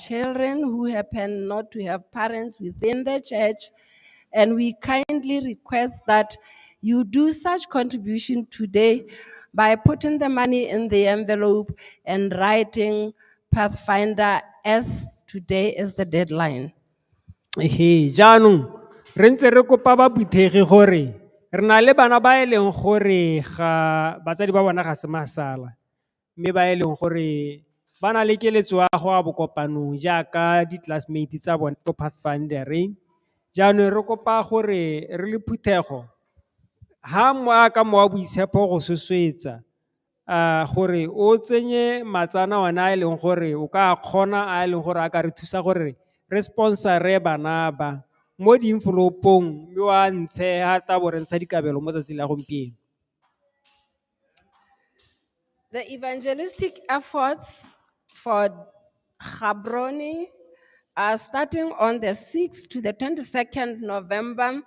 children who happen not to have parents within the church, and we kindly request that you do such contribution today by putting the money in the envelope and writing Pathfinder as today is the deadline. Jaanong re ntse re kopa ba buthegi gore re na le bana ba e leng gore ga batsadi ba bona ga se masala, mme ba e leng gore ba na le keletso ya go a bokopanong jaaka di-classmates tsa bone ko Pathfindereng. Jaanong re kopa gore re le phuthego ha moaka mo wa boitshepo go soswetsa gore o tsenye matsana wana a e leng gore o ka kgona a e leng gore a ka re thusa gore re sponsore bana ba mo di-envelopong mme wa ntshe ha ta bo re ntsha dikabelo mo tsatsing la gompieno. The evangelistic efforts for Gaborone are starting on the 6th to the 22nd November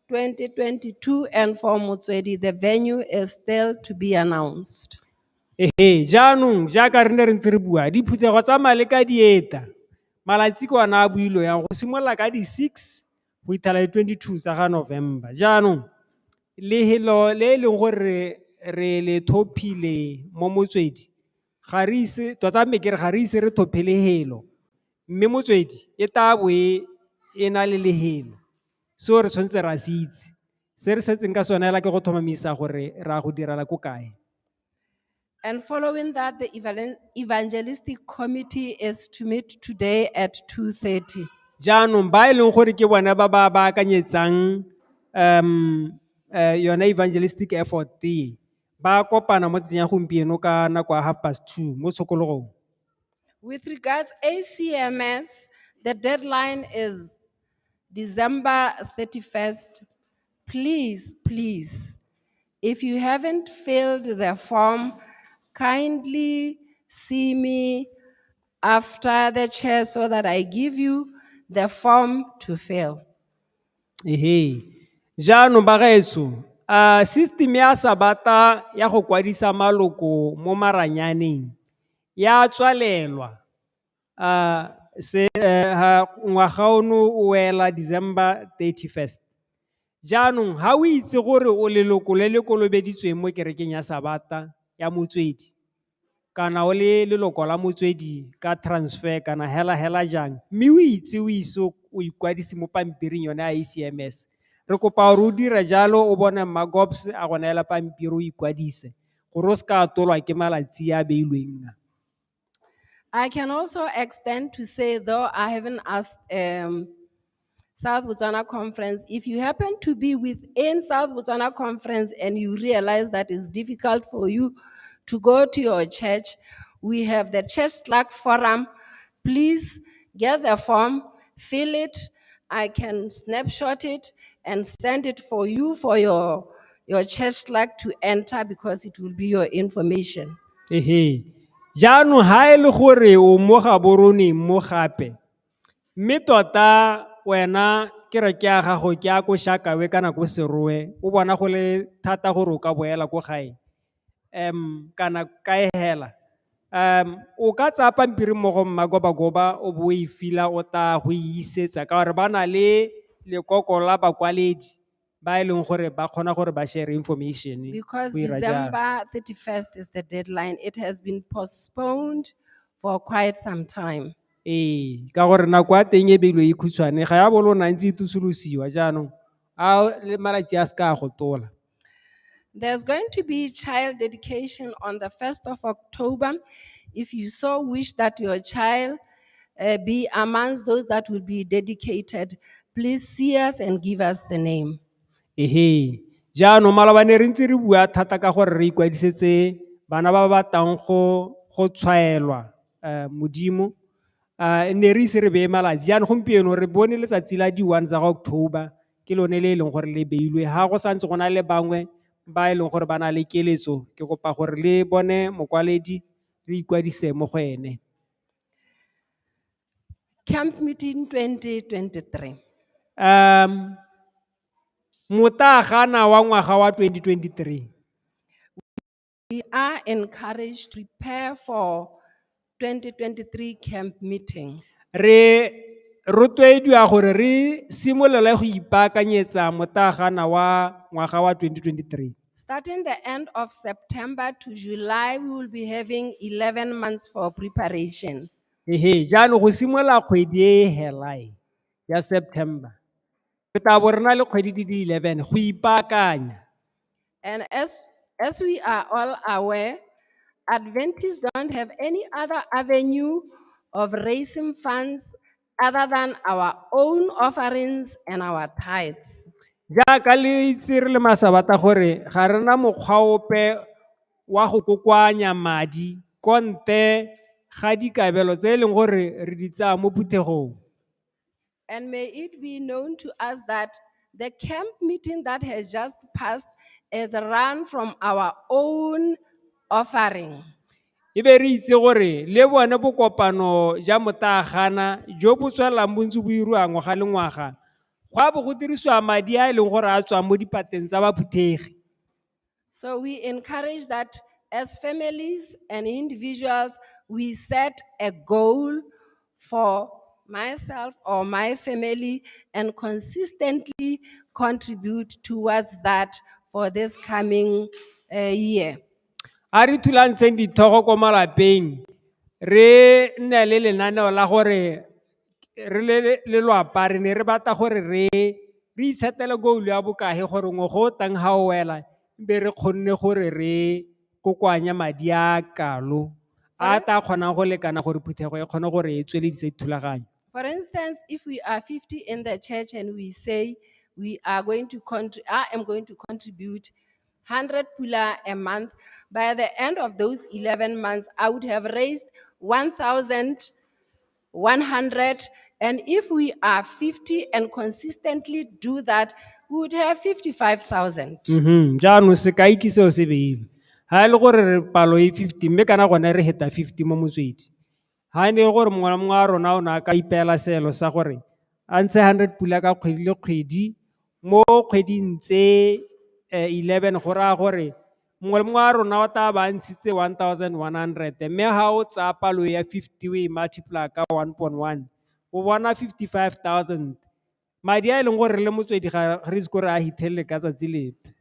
2022, and for Motswedi, the venue is still to be announced. Jaanong jaaka re ne re ntse re bua diphuthego tsa male ka dieta malatsi ko ana a builo yang go simolola ka di-6 go ithala di-22 tsa ga November. Jaanong lehelo le e leng gore re le thophile mo Motswedi ga re ise tota mme ke re ga re ise re thophe lehelo, mme Motswedi e tla bo e na le lehelo so re tshwanetse ra se itse se re setseng ka sone hela ke go thomamisa gore ra go direla ko kae. And following that, the evangelistic committee is to meet today at 2:30. Jaanong ba e leng gore ke bona ba ba baakanyetsang yona evangelistic effort ba kopana mo tsenya gompieno ka nako ya 2:30 mo tshokologong. With regards ACMS, the deadline is December 31st. Please, if you haven't filled the form, kindly see me after the chair so that I give you the form to fill. Jaanong ba gaetso system ya Sabata ya go kwadisa maloko mo maranyaneng ya tswalelwa ngwaga ono o wela December 31st. Jaanong ha o itse gore o leloko le le kolobeditsweng mo kerekeng ya Sabata ya Motswedi kana o le leloko la Motswedi ka transfer kana hela jang mme o itse o iso o ikwadise mo pampiring yone ya ACMS, re kopa gore o dira jalo o bone Magobs a go neela pampiri o ikwadise gore o se ka tolwa ke malatsi a beilweng. I can also extend to say, though I haven't asked South Botswana Conference, if you happen to be within South Botswana Conference and you realize that it's difficult for you to go to your church, we have the Church Slack Forum. Please get the form, fill it. I can snapshot it and send it for you for your church Slack to enter because it will be your information. Jaanong ha e le gore o mo Gaborone mo gape mme tota wena ke re ke a gago ke a ko Shakawe kana ko Serowe o bona go le thata gore o ka boela ko gae kana kae hela o ka tsaya pampiri mo go Magobagoba o bo e fila o ta go isetsa ka gore ba na le lekoko la bakwaledi ba e leng gore ba kgona gore ba share information. Because December 31st is the deadline, it has been postponed for quite some time. Ka gore nako a teng e beilwe e khutshwane ga ya bolo ntse e tusulosiwa jaanong a le malatsi a se ka go tola. There's going to be child dedication on the 1st of October. If you so wish that your child be amongst those that will be dedicated, please see us and give us the name. Jaanong malabane re ntse re bua thata ka gore re ikwadisetse bana ba ba batlang go tshwaelwa modimo ne re ise re beye malatsi jaanong gompieno re bone letsatsi la di-1 tsa October ke lone le e leng gore le beilwe ha go santse go na le bangwe ba e leng gore ba na le keletso ke kopa gore le bone mokwaledi re ikwadise mo go ene. Camp meeting 2023. Motagana wa ngwaga wa 2023. We are encouraged to prepare for 2023 camp meeting. re rotloediwa gore re simolole go ipaakanyetsa motagana wa ngwaga wa 2023. Starting the end of September to July, we will be having 11 months for preparation. Jaanong go simolola kgwedi e helai ya September re tla bo re na le kgwedi di le 11 go ipaakanya. And as we are all aware, Adventists don't have any other avenue of raising funds other than our own offerings and our tithes. Jaaka le itse re le Masabata gore ga rena mokgwa ope wa go kokoanya madi konte ga dikabelo tse e leng gore re di tsaya mo phuthegong. And may it be known to us that the camp meeting that has just passed is run from our own offering. E be re itse gore le bone bokopano ja motagana jo bo tswelang bontse bo iriwa ngwaga le ngwaga go a bo go dirisiwa madi a e leng gore a tswang mo dipateng tsa baphuthegi. So we encourage that as families and individuals, we set a goal for myself or my family and consistently contribute towards that for this coming year. A re thulantsheng dithogo ko malapeng re nne le lenaneo la gore re le lwapa re ne re batla gore re itsetele goal ya bokae gore ngwaga o tang ga o wela be re kgonne gore re kokoanya madi a kalo a ta kgonang go lekana gore phuthego e kgone gore e tsweledise dithulaganyo. For instance, if we are 50 in the church and we say we are going to I am going to contribute 100 pula a month, by the end of those 11 months, I would have raised 1,100. And if we are 50 and consistently do that, we would have 55,000. Jaanong sekai ke seo se beilwe ga e le gore re palo e 50 mme kana gone re heta 50 mo Motswedi. Ha ne gore mongwe le mongwe wa rona o ne a ka ipeela seelo sa gore a ntshe 100 pula ka kgwedi le kgwedi mo kgweding tse 11 go raya gore mongwe le mongwe wa rona o tla ba ntshitse 1,100 mme ga o tsaya palo ya 50 o e multiply ka 1.1 o bona 55,000 madi a e leng gore re le Motswedi ga re itse gore a hithelele ka tsatsi lepe.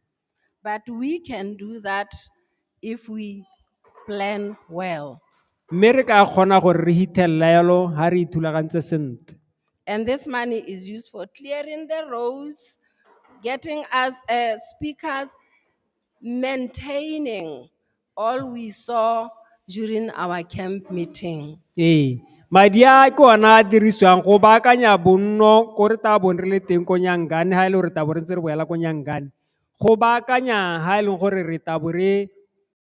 But we can do that if we plan well. Mme re ka kgona gore re hithelela yalo ha re ithulagantse sentle. And this money is used for clearing the roads, getting us speakers, maintaining all we saw during our camp meeting. Madi a ke ona a dirisiwang go baakanya bonno ko re ta bone re le teng ko Nyangane ha e le gore ta bo re ntse re boela ko Nyangane go baakanya ha e leng gore re ta bo re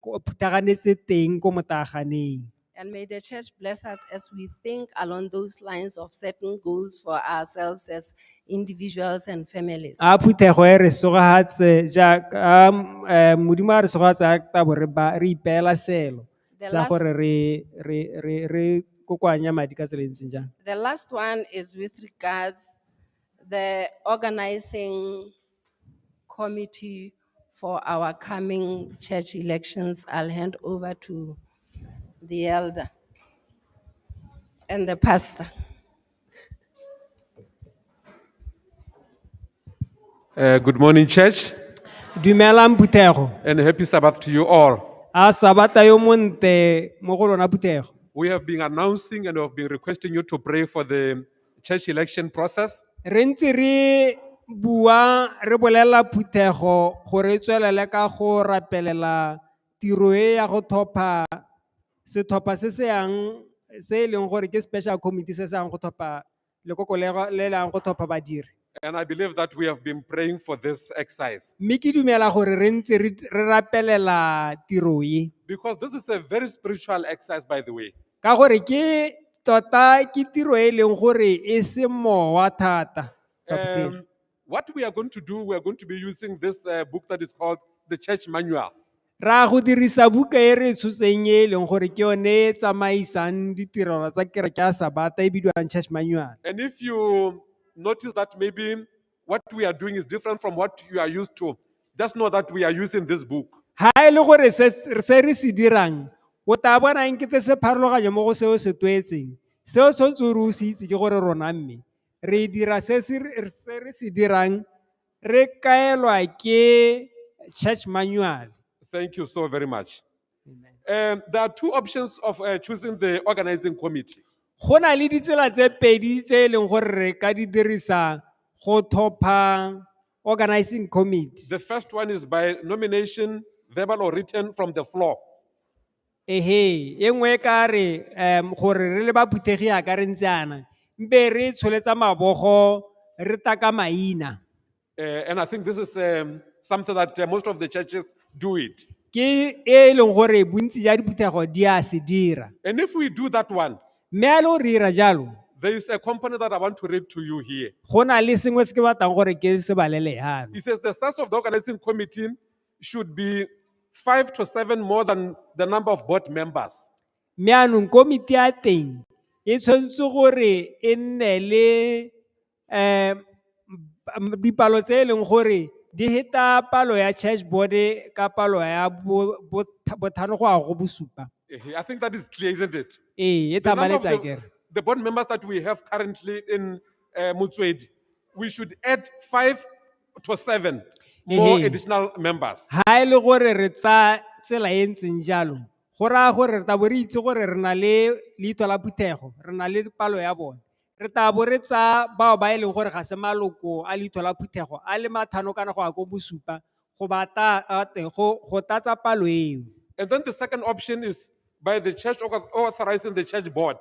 phuthaganetse teng ko motaganeng. And may the church bless us as we think along those lines of setting goals for ourselves as individuals and families. A phuthego e re sogatse jaaka modimo a re sogatse ta bo re ipeela seelo sa gore re kokoanya madi ka tsela e ntseng jang. The last one is with regards the organizing committee for our coming church elections. I'll hand over to the elder and the pastor. Good morning, church, Dumelang phuthego. and happy Sabbath to you all. A Sabata yo monte mo go lona phuthego. We have been announcing and we have been requesting you to pray for the church election process. Re ntse re bua re bolela phuthego gore e tswelele ka go rapelela tiro e ya go thopa sethopa se se yang se e leng gore ke special committee se se yang go thopa lekoko le lang go thopa badiri. And I believe that we have been praying for this exercise Mme ke dumela gore re ntse re rapelela tiro e because this is a very spiritual exercise, by the way. ka gore ke tota ke tiro e leng gore e se mowa thata. What we are going to do, we are going to be using this book that is called the Church Manual. Ra go dirisa buka e re tshotseng e leng gore ke yone e tsamaisang ditirelo tsa kereke ya Sabata e bidiwang Church Manual. And if you notice that maybe what we are doing is different from what you are used to, just know that we are using this book. Ha e le gore se re se dirang o ta bona nkete se pharologanyo mo go seo se twetseng seo tshwanetse gore o se itse ke gore rona mme re dira se re se dirang re kaelwa ke church manual. Thank you so very much. There are two options of choosing the organizing committee. Go na le ditsela tse pedi tse e leng gore re ka di dirisa go thopha organizing committee. The first one is by nomination, verbal or written, from the floor. Ehe, e nngwe e ka re gore re le ba phuthegi ya ka re ntse yana mpe re tsholetsa mabogo re taka maina. And I think this is something that most of the churches do it. Ke e leng gore bontsi ja diphuthego di a se dira. And if we do that one, Mme a le o re ira jalo, there is a component that I want to read to you here. go na le sengwe se ke batlang gore ke se balele yana. It says the size of the organizing committee should be 5 to 7 more than the number of board members. Mme anong komiti ya teng e tshwanetse gore e nne le dipalo tse e leng gore di heta palo ya church board ka palo ya bothano go ya go bosupa. I think that is clear, isn't it? E The number of thabaletsa kere. the board members that we have currently in Motswedi, we should add 5 to 7 more Ehe. additional members. Ha e le gore re tsa tsela e ntseng jalo go raya gore re tabo re itse gore re na le leito la phuthego re na le palo ya bone re tabo re tsa bao ba e leng gore ga se maloko a leito la phuthego a le mathano kana go ya go bosupa go go tatsa palo eo. And then the second option is by the church authorizing the church board,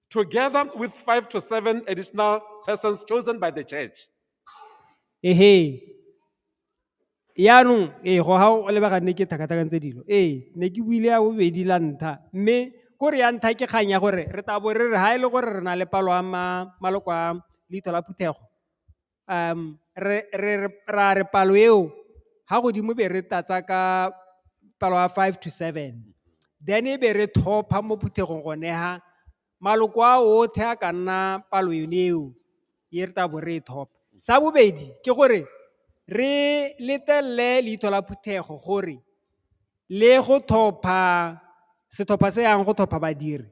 together with 5 to 7 additional persons chosen by the church. Ehe, yaanong go ha o lebagane ke thakathakantse dilo ne ke buile ya bobedi la ntlha mme kore ya ntlha ke kgang ya gore re tabo re re ha e le gore re na le palo a maloko a leito la phuthego ra re palo eo ha godimo be re tatsa ka palo ya 5 to 7 then e be re thopha mo phuthegong go neha maloko a otlhe a ka nna palo yone eo ye re tabo re e thopha. Sa bobedi ke gore re letelle leito la phuthego gore le go thopha setlhopha se yang go thopha badiri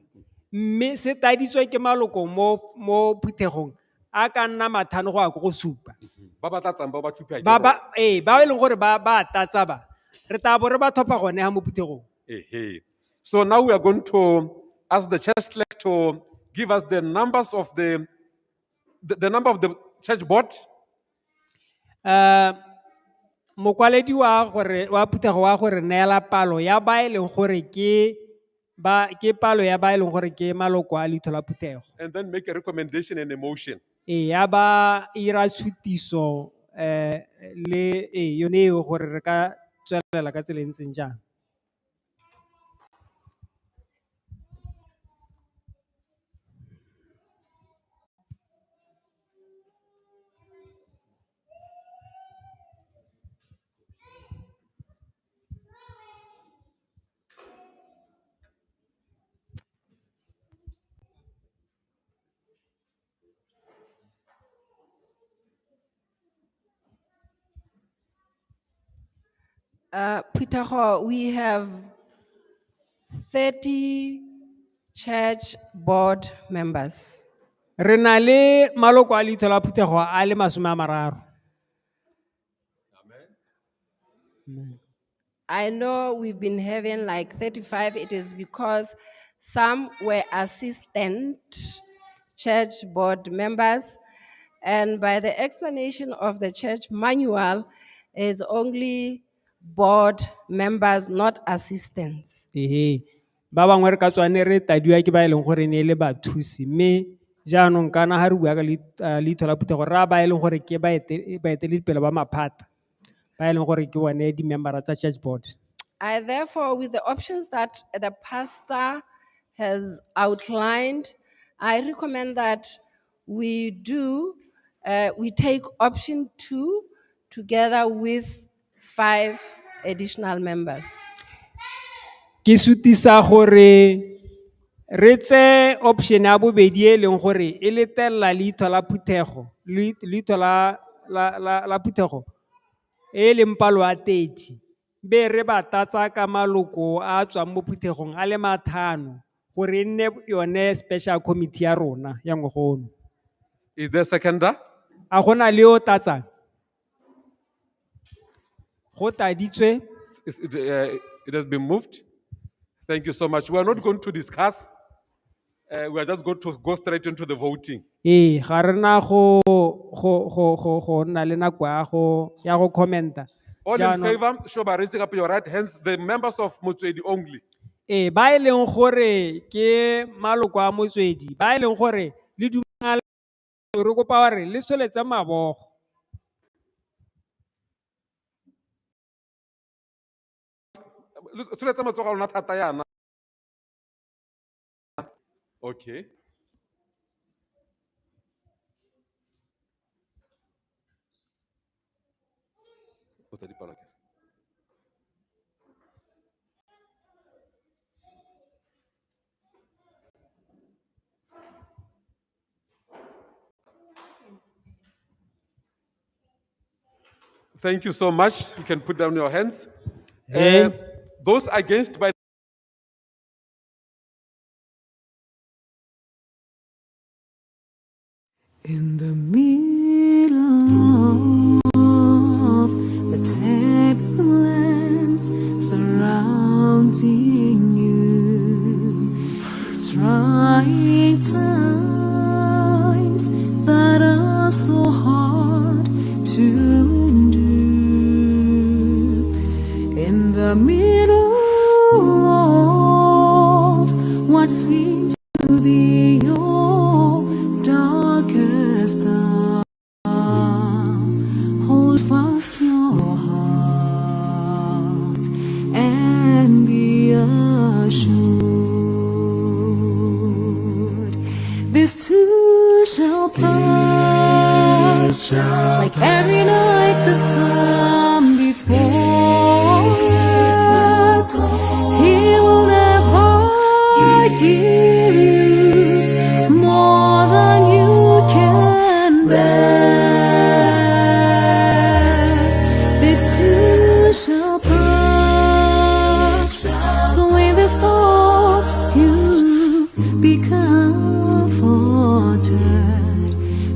mme se taditswe ke maloko mo phuthegong a ka nna mathano go ya go supa. Ba ba tlatsang, ba ba thupa ke Ba e leng gore ba tatsa ba re tabo re ba thopha gone ha mo phuthegong. Ehe. So now we are going to ask the church clerk to give us the numbers of the number of the church board. Mokwaledi wa phuthego wa gore neela palo ya ba e leng gore ke palo ya ba e leng gore ke maloko a leito la phuthego. And then make a recommendation and a motion. Ya ba ira tshutiso le yone eo gore re ka tswelela ka tsela e ntseng jang. Phuthego, we have 30 church board members. Re na le maloko a leito la phuthego a le 30. I know we've been having like 35. It is because some were assistant church board members. And by the explanation of the church manual, is only board members, not assistants. Ehe, ba bangwe re ka tswane re tadiwa ke ba e leng gore ne le bathusi mme jaanong kana ha re bua ka leito la phuthego ra ba e leng gore ke baeteledipele ba maphata ba e leng gore ke bone di-membera tsa church board. I therefore, with the options that the pastor has outlined, I recommend that we take option 2 together with 5 additional members. Ke sutisa gore re tse option ya bobedi e leng gore e letella leito la phuthego leito la phuthego e leng palo a 30 be re ba tatsa ka maloko a tswang mo phuthegong a le 5 gore e nne yone special committee ya rona ya ngwaga ono. Is there a seconder? A gona le o tatsang? Go taditswe. It has been moved. Thank you so much. We are not going to discuss. We are just going to go straight into the voting. Ga rena go nna le nako ya go commenta. All in Jaanong, favor, show by raising up your right hands. The members of Motswedi only. ba e leng gore ke maloko a Motswedi, ba e leng gore le dumela re kopa gore le tsweletse mabogo. Okay. Thank you so much. You can put down your hands. Those against by in the middle of the turbulence surrounding you, these trying times that are so hard to endure, in the middle of what seems to be your darkest hour, hold fast your heart and be assured, this too shall pass, like every night that's come before. He will never give you more than you can bear. This too shall pass. So in this thought you be comforted.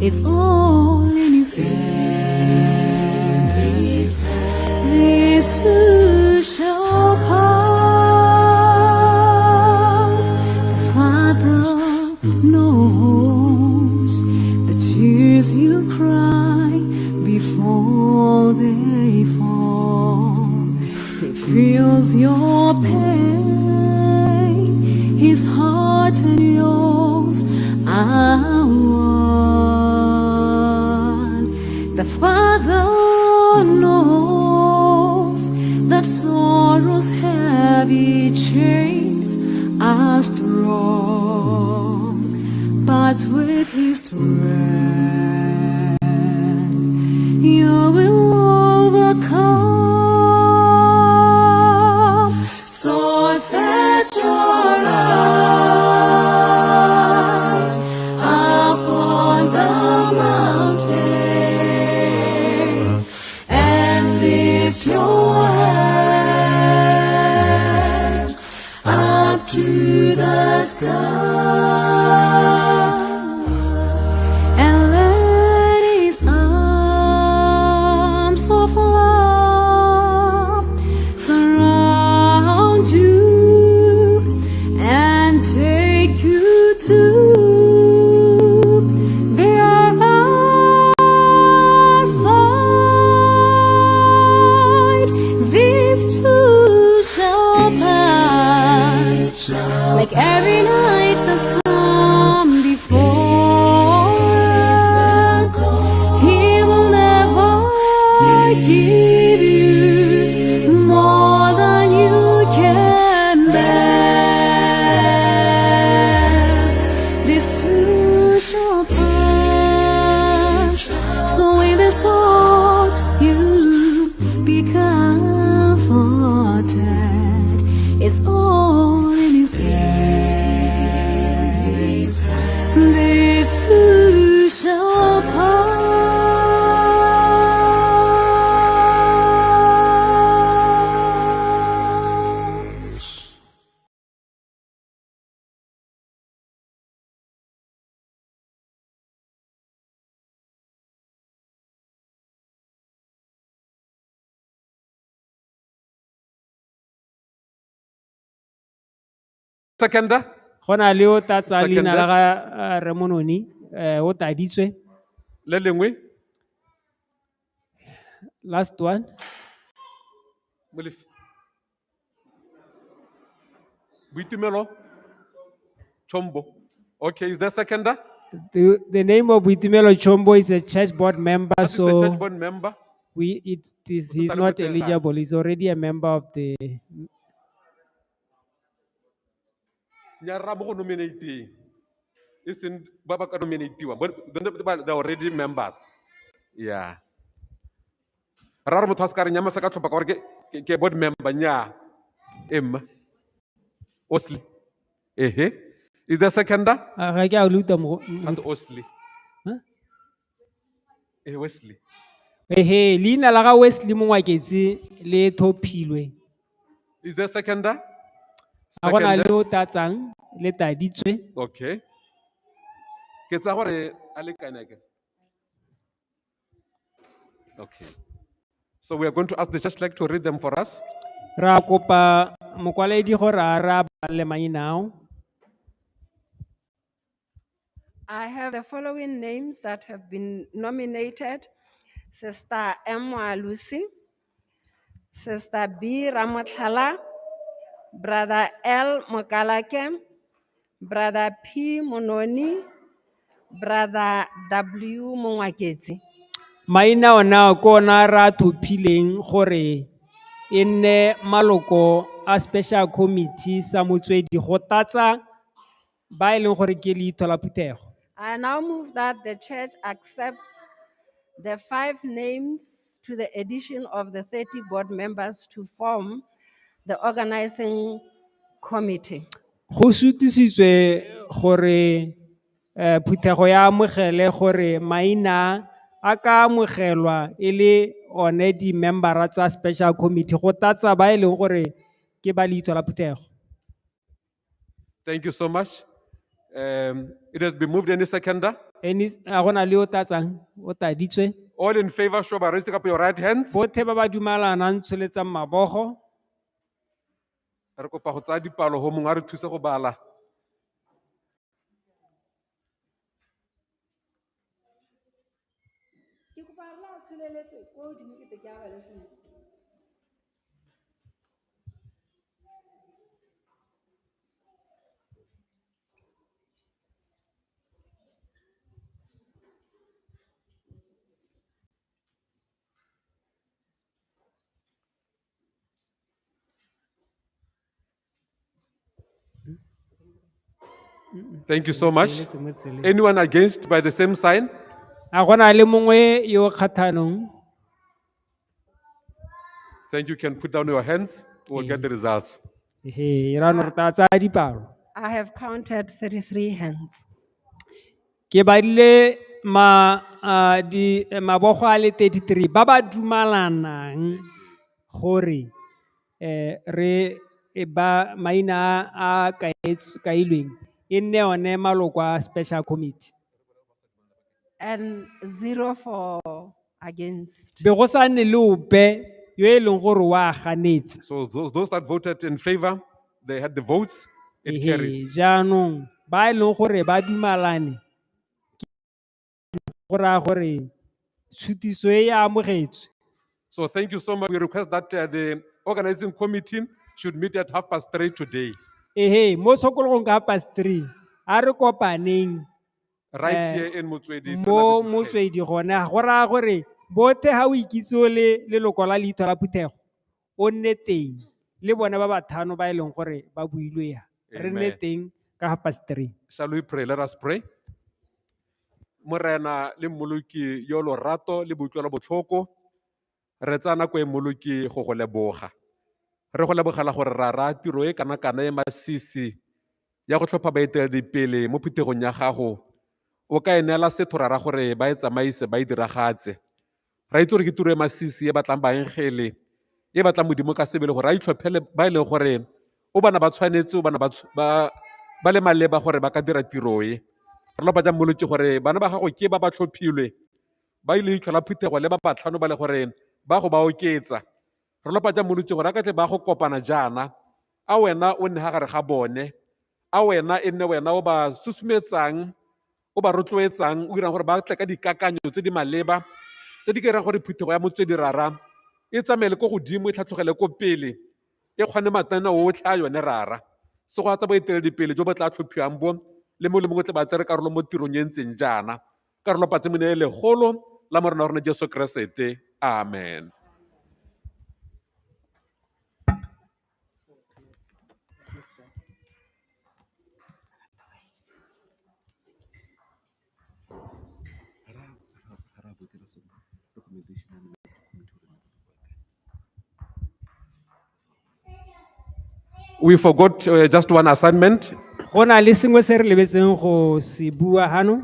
It's all in His hand. This too shall pass. The Father knows the tears you cry before they fall. He feels your pain, His heart and yours are one. The Father knows that sorrow's heavy chains are strong, but with His strength you will overcome. So set your eyes upon the mountain and lift your hands up to the sky, and let His arms of love surround you and take you to their side. These too shall pass, like every night that's come before. He will never give you more than you can bear. This too shall pass. So in this thought you be comforted. It's all in His hand. Seconder? Go na le o tatsa leina la Seconded. ga Re Mononi, o taditswe. Le lengwe? Last one. Molefi. Boitumelo Chombo. Okay, is there seconder? The name of Boitumelo Chombo is a church board member, That is the church so board member. he's not eligible. He's already a member of the. Nyara mo go nominating. Isn't Baba ka nominatiwa, but they're already members. Yeah. Raro motho a se ka re nyama se ka tlhopha ka gore ke board member nya. Emma. Osli. Ehe. Is there seconder? Ga ke a utlwa And Osli. Huh? Wesley. Ehe, leina la ga Wesley Mongwaketse le thophilwe. Is there seconder? Ga gona le Seconded. o tatsang le taditswe. Okay. Ke tsa gore a le kae ke? Okay. So we are going to ask the church clerk to read them for us. Ra kopa mokwaledi gore a ra le mainao. I have the following names that have been nominated. Sister M. Lucy, Sister B. Ramothala, Brother L. Mokalake, Brother P. Mononi, Brother W. Mongwaketse. Maina ona ko na ra thophileng gore e nne maloko a special committee sa Motswedi go tatsa ba e leng gore ke leitho la Phuthego. I now move that the church accepts the 5 names to the addition of the 30 board members to form the organizing committee. Go sutisitswe gore Phuthego ya amogele gore maina a ka amogelwa e le one di membera tsa special committee go tatsa ba e leng gore ke ba leitho la Phuthego. Thank you so much. It has been moved. Any seconder? A gona le o tatsang o taditswe. All in favor, show by raising up your right hands. Bothe ba ba dumalanang tsholetsang mabogo. Re kopa go tsaya dipalo ho mongwe a re thuse go bala. Thank you so much. Anyone against by the same sign? A gona le mongwe yo kgathanong. Thank you. Can put down your hands. We'll get the results. He ra no tatsa dipalo. I have counted 33 hands. Ke ba ile di mabogo a le 33 ba ba dumalanang gore re ba maina a kailweng e nne one maloko a special committee. And 0 for against. Be go sa nne le ope yo e leng gore wa ganetse. So those that voted in favor, they had the votes. It carries. Jaanong ba e leng gore ba dumalane gore tshutiso e amogetswe. So thank you so much. We request that the organizing committee should meet at 3:30 today. Mo sokologong ka 3:30 a re kopaneng Right here in Motswedi. mo Motswedi gona go raya gore bothe ha o ikitse o le leloko la leitho la Phuthego o nne teng le bona ba bathano ba e leng gore ba builwe ya re nne Amen. teng ka 3:30. Shall we pray? Let us pray. Morena le mmoloki yo lorato le botlwelo botlhoko re tsana ko e mmoloki go go leboga. Re go lebogela gore ra tiro e kana e masisi ya go tlhopha baeteledipele mo phuthegong ya gago o ka e neela setho ra gore ba e tsamaise ba e diragatse. Ra itse gore ke tiro e masisi e batlang baengele e batlang modimo ka sebele gore a itlhophele ba e leng gore o bana ba tshwanetse o bana ba le maleba gore ba ka dira tiro e. Re lopa jang mmoloki gore bana ba gago ke ba ba tlhophilwe ba ile itlhola Phuthego le ba batlhano ba le gore ba go ba oketsa. Re lopa jang mmoloki gore a ka tle ba go kopana jaana a wena o nne ha gare ga bone a wena e nne wena o ba susumetsang, o ba rotloetsang, o irang gore ba tle ka dikakanyo tse di maleba tse di ka irang gore phuthego ya Motswedi rara e tsamaele ko godimo, e tlhatlhogele ko pele, e kgone matana otlhe a yone rara. Se go tsa boeteledipele jo bo tla tlhophiwang bo le mo le mongwe tle ba tsere karolo mo tirong e ntseng jaana, karolo patsemone e legolo la morena wa rona Jesu Keresete. Amen. We forgot just one assignment. Go na le sengwe se re lebetseng go se bua hano.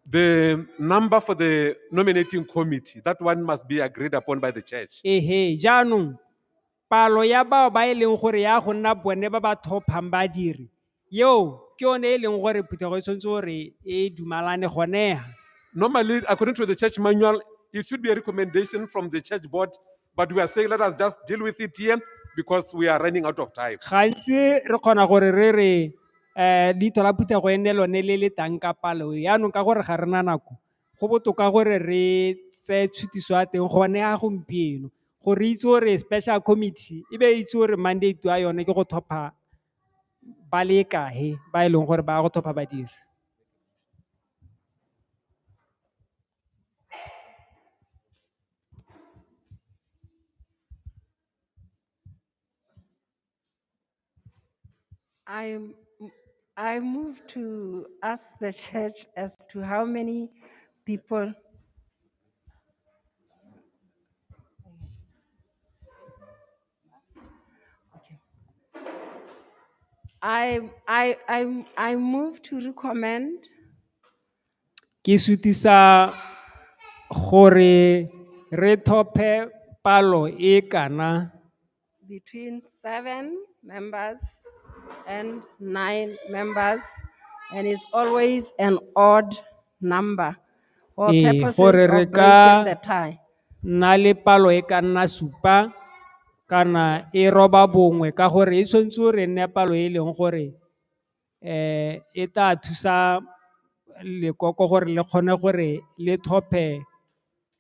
The number for the nominating committee, that one must be agreed upon by the church. Ehe, jaanong palo ya bao ba e leng gore ya go nna bone ba ba thophang badiri yo ke yone e leng gore phuthego e tshwanetse gore e dumalane goneha. Normally, according to the church manual, it should be a recommendation from the church board, but we are saying let us just deal with it here because we are running out of time. Gantsi re kgona gore re leito la phuthego e nne lone le le tang ka palo yaanong ka gore ga rena nako go botoka gore re tse tshutiso ya teng gone ya gompieno gore itse gore special committee e be itse gore mandate wa yone ke go thopha ba le kae ba e leng gore ba go thopha badiri. I move to ask the church as to how many people. I move to recommend Ke sutisa gore re thophe palo e kana between 7 members and 9 members, and it's always an odd number for purposes gore of re breaking the ka tie. nna le palo e ka nna supa kana e roba bongwe ka gore e tshwanetse gore nne palo e leng gore e tla thusa lekoko gore le kgone gore le thophe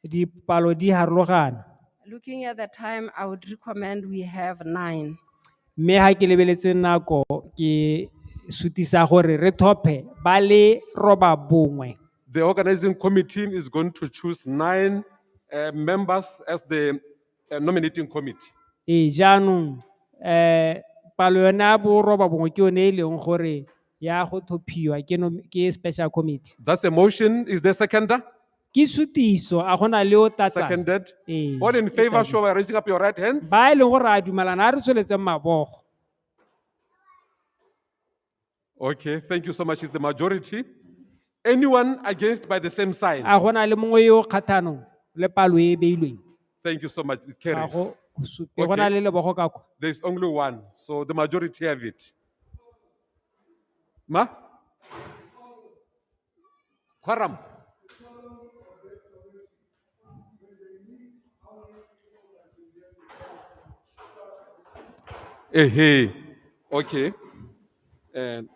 dipalo di harologana. Looking at the time, I would recommend we have 9. Mme ha ke lebeletse nako ke sutisa gore re thophe ba le roba bongwe. The organizing committee is going to choose 9 members as the nominating committee. Jaanong palo yona bo roba bongwe ke yone e leng gore ya go thophiwa ke special committee. That's a motion. Is there a seconder? Ke sutiso a gona le o tatsang. Seconded. Ee, All in e favor, tadile. show by raising up your right hands. Ba e leng gore a dumalana a re tsweletseng mabogo. Okay, thank you so much. It's the majority. Anyone against by the same sign? A gona le mongwe yo kgathanong le palo e beilweng. Thank you so much. It Ga carries. go supe gona le lebogo ka kwa. There's only one, so the majority have it. Ma? Quorum. Hey. Okay. And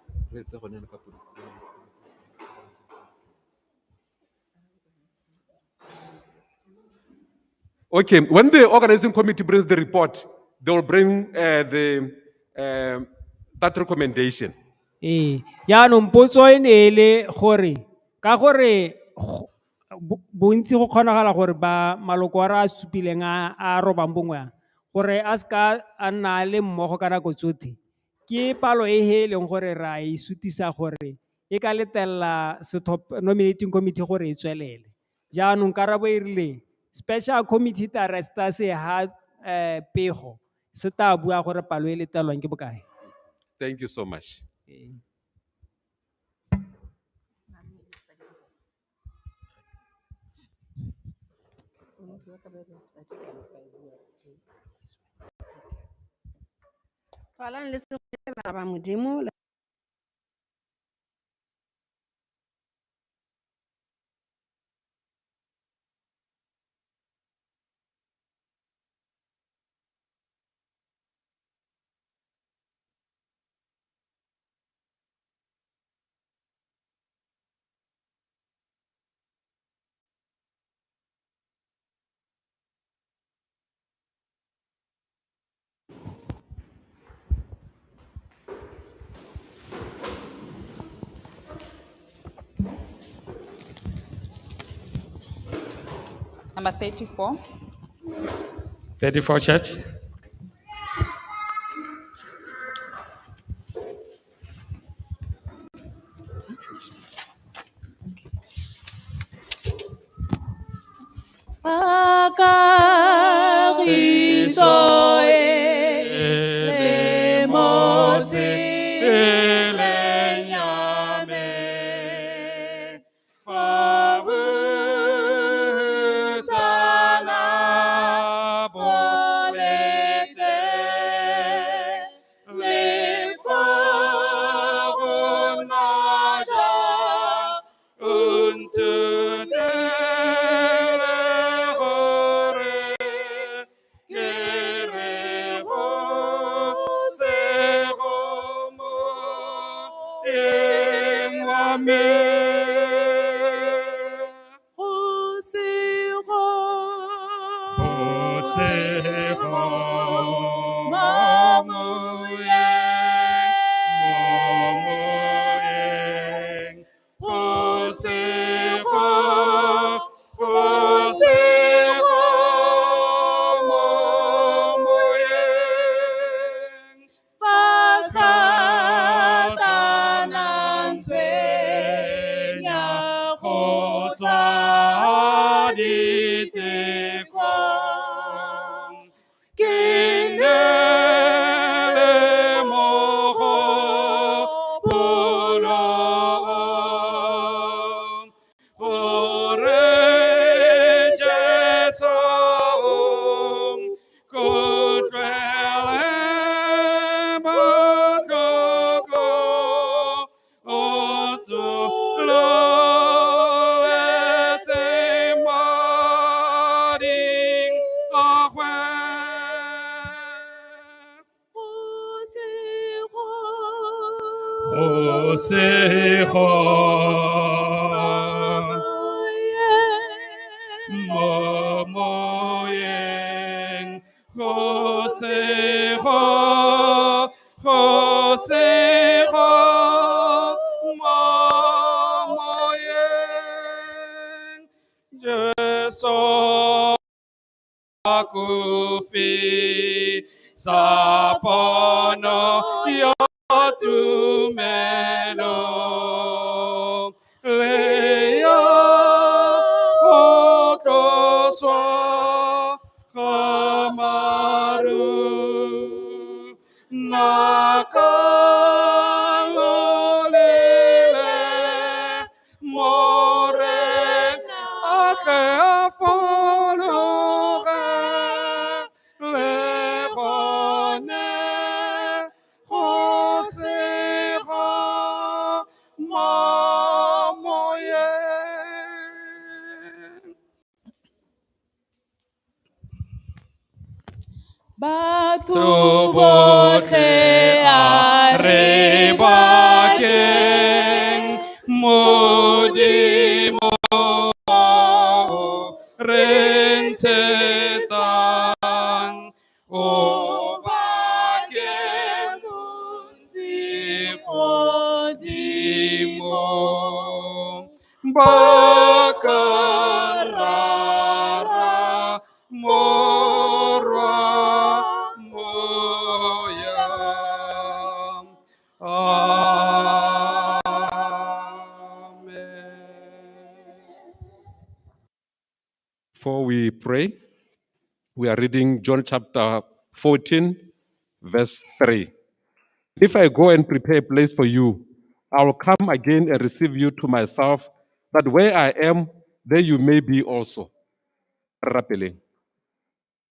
okay, when the organizing committee brings the report, they will bring that recommendation. Jaanong potso e ne e le gore ka gore bontsi go kgonagala gore ba maloko a re a supileng a robang bongwe gore a ska a nna le mmogo ka nako tsotlhe ke palo e he e leng gore ra e sutisa gore e ka letelela nominating committee gore e tswelele. Jaanong karabo e rile special committee ta resta se ha pego se ta bua gore palo e letelwang ke bokae. Thank you so much. Falang le se ba modimo Number 34. 34, church. Akagiso le motse Elenyame, Fabutsana bolete, le fagunaja, untu dele hore, gere ho se homo, emwame. Akufi sapono yotu melo leya otoswa kamaru nakalolele more ake afolo Batho botlhe a re bakeng modimo re ntshetsang o bakeng montsi godimo bakarara morwa moya. Before we pray, we are reading John chapter 14, verse 3. If I go and prepare a place for you, I will come again and receive you to myself, that where I am, there you may be also. Rapeleng.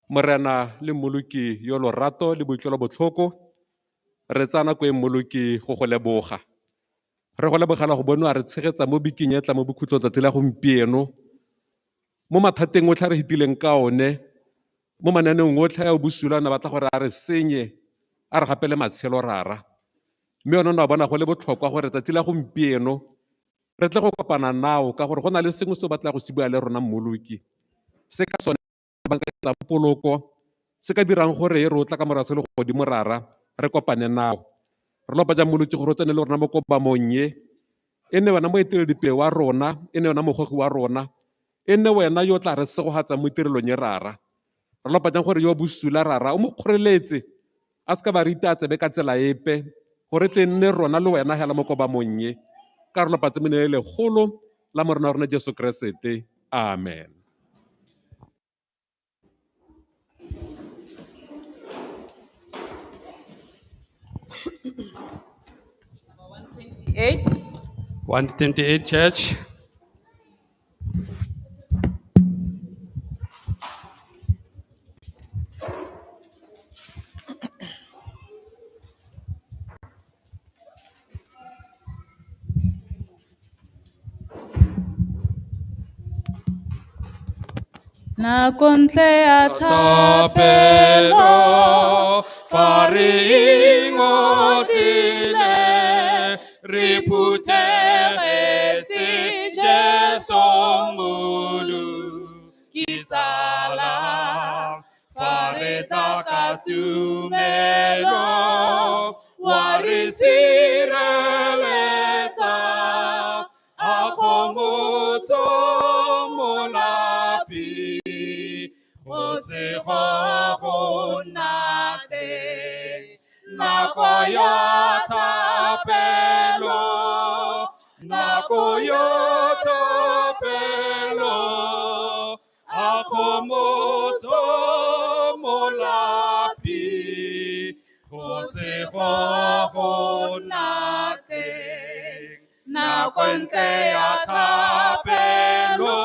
Morena le moluki yo lorato le boitlolo botlhoko, re tsana ko e moluki go go leboga. Re go lebogela go bonwa re tshegetsa mo biking etla mo bokhutlo tsatsi la gompieno. Mo mathateng otlha re hitileng ka one, mo mananeng otlhe a bosulana batla gore a re senye, a re gapele matshelo rara. Mme ona na bona go le botlhokwa gore tsatsi la gompieno re tle go kopana nao ka gore go na le sengwe se batla go se bua le rona mmoloki. Se ka sone banka poloko se ka dirang gore re otla ka morago le godimo rara re kopane nao. Re lopa ja mmoloki gore o tsene le rona mo kopamong ye. E ne wena mo eteledipele wa rona, e ne wena mogogi wa rona, e nne wena yo o tla re segogatsa mo tirelong e rara. Re lopatang gore yo bosula rara o mo kgoreletse a se ka ba rita a tsebe ka tsela epe gore tle nne rona le wena hela mo koba monnye ka re lopatse mo ne legolo la morena wa rona Jesu Kriste. Amen. Eight. 128 church. Nakontle ya Thapelo thapelo fa re ingodile re phuthegetse Jesu molu ke tsala fa re tla ka tumelo wa re sireletsa a kgomotso molapi go se go nate nako ya thapelo nako ya thapelo a kgomotso molapi go se go nate nako ntle ya thapelo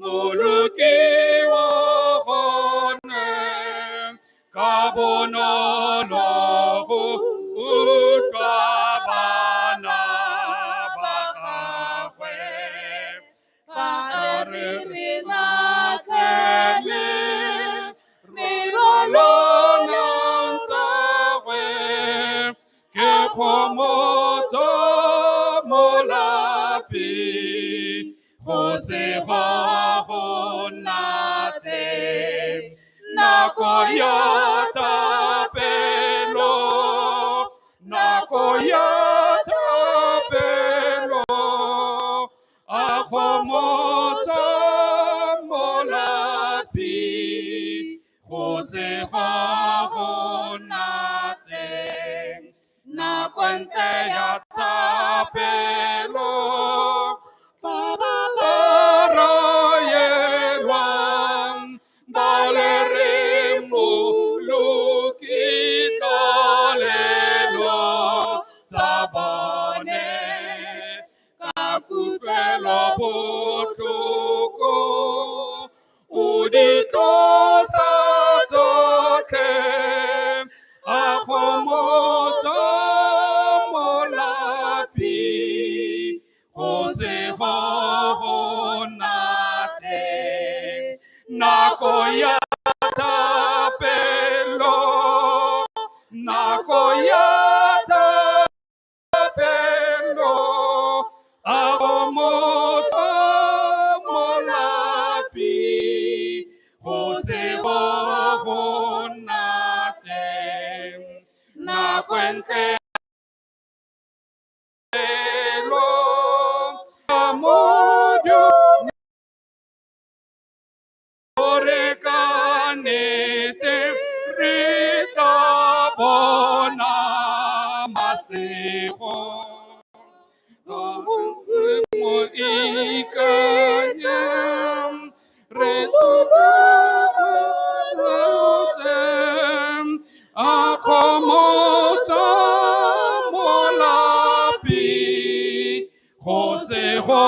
moloki wa gone ka bonolo go utlwa bana ba gagwe ka re latlhele re rolonantsagwe ke kgomotso molapi go se go nate nako ya thapelo nako ya thapelo a kgomotso molapi go se go nate nako ntle ya thapelo barayelwang baleremo lukitalelo tsa bone ka kutlwelo botlhoko o di tlosa tsotlhe a kgomotso molapi go se go nate nako ya thapelo nako ya thapelo a kgomotso molapi go se go nate nako ntle mojo ore kanete re tla bona masego mo ikanyang re tlotlem a kgomotso molapi go se go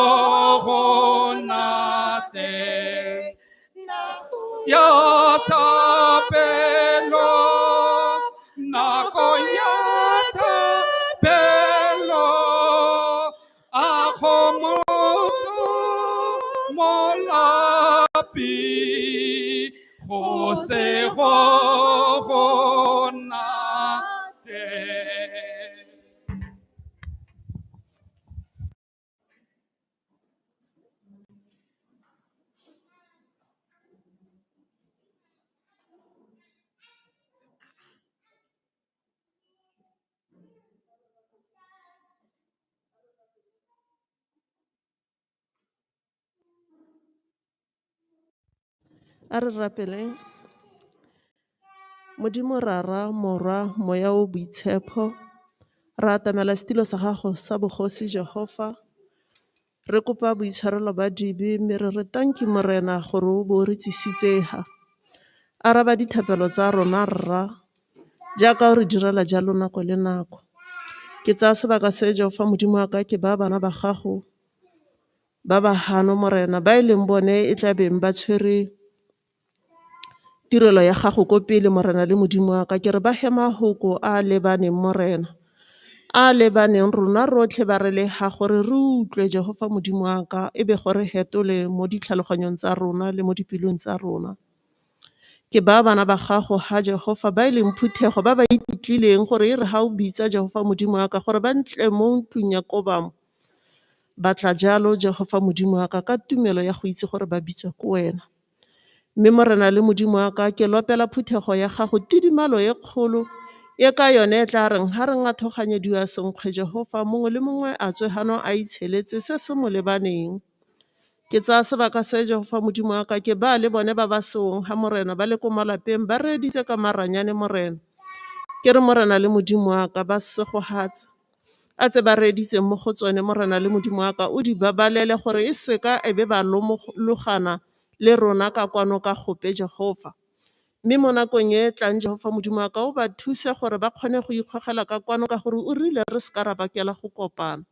nate ya thapelo nako ya thapelo a kgomotso molapi go se go nate. A re rapeleng. Modimo rara morwa moya o boitshepo. Ra atamela setilo sa gago sa bogosi Jehova. Re kopa boitshwarelo ba dibe mme re tanki morena gore o bo re tsisitseha. Araba dithapelo tsa rona rra jaaka o re direla jalo nako le nako. Ke tsaya sebaka se Jehova modimo wa ka ke ba bana ba gago ba ba hano morena ba e leng bone e tla beng ba tshwere tirelo ya gago ko pele morena le modimo wa ka ke re ba hema hoko a lebaneng morena a lebaneng rona rotlhe ba re le ha gore re utlwe Jehova modimo wa ka e be gore hetole mo ditlhaloganyong tsa rona le mo dipelong tsa rona. Ke ba bana ba gago ha Jehova ba e leng phuthego ba ba ititlileng gore e re ha o bitsa Jehova modimo wa ka gore ba ntle mo ntlong ya kobamo ba tla jalo Jehova modimo wa ka ka tumelo ya go itse gore ba bitswa ko wena. Mme morena le modimo wa ka ke lopela phuthego ya gago tidimalo e kgolo e ka yone e tla reng ha re ngathoganyediwa senkgwe Jehova mongwe le mongwe a tswe hano a itsheletse se se mo lebaneng. Ke tsaya sebaka se Jehova modimo wa ka ke ba le bone ba ba seong ha morena ba le ko malapeng ba reditse ka maranyane morena. Ke re morena le modimo wa ka ba segohatse a tse ba reditse mo go tsone morena le modimo wa ka o di babalele gore e seka e be ba lomologana le rona ka kwano ka gope Jehova. Mme mo nakong e tlang Jehova modimo wa ka o ba thuse gore ba kgone go ikgogela ka kwano ka gore o rile re se ka ra bakela go kopana.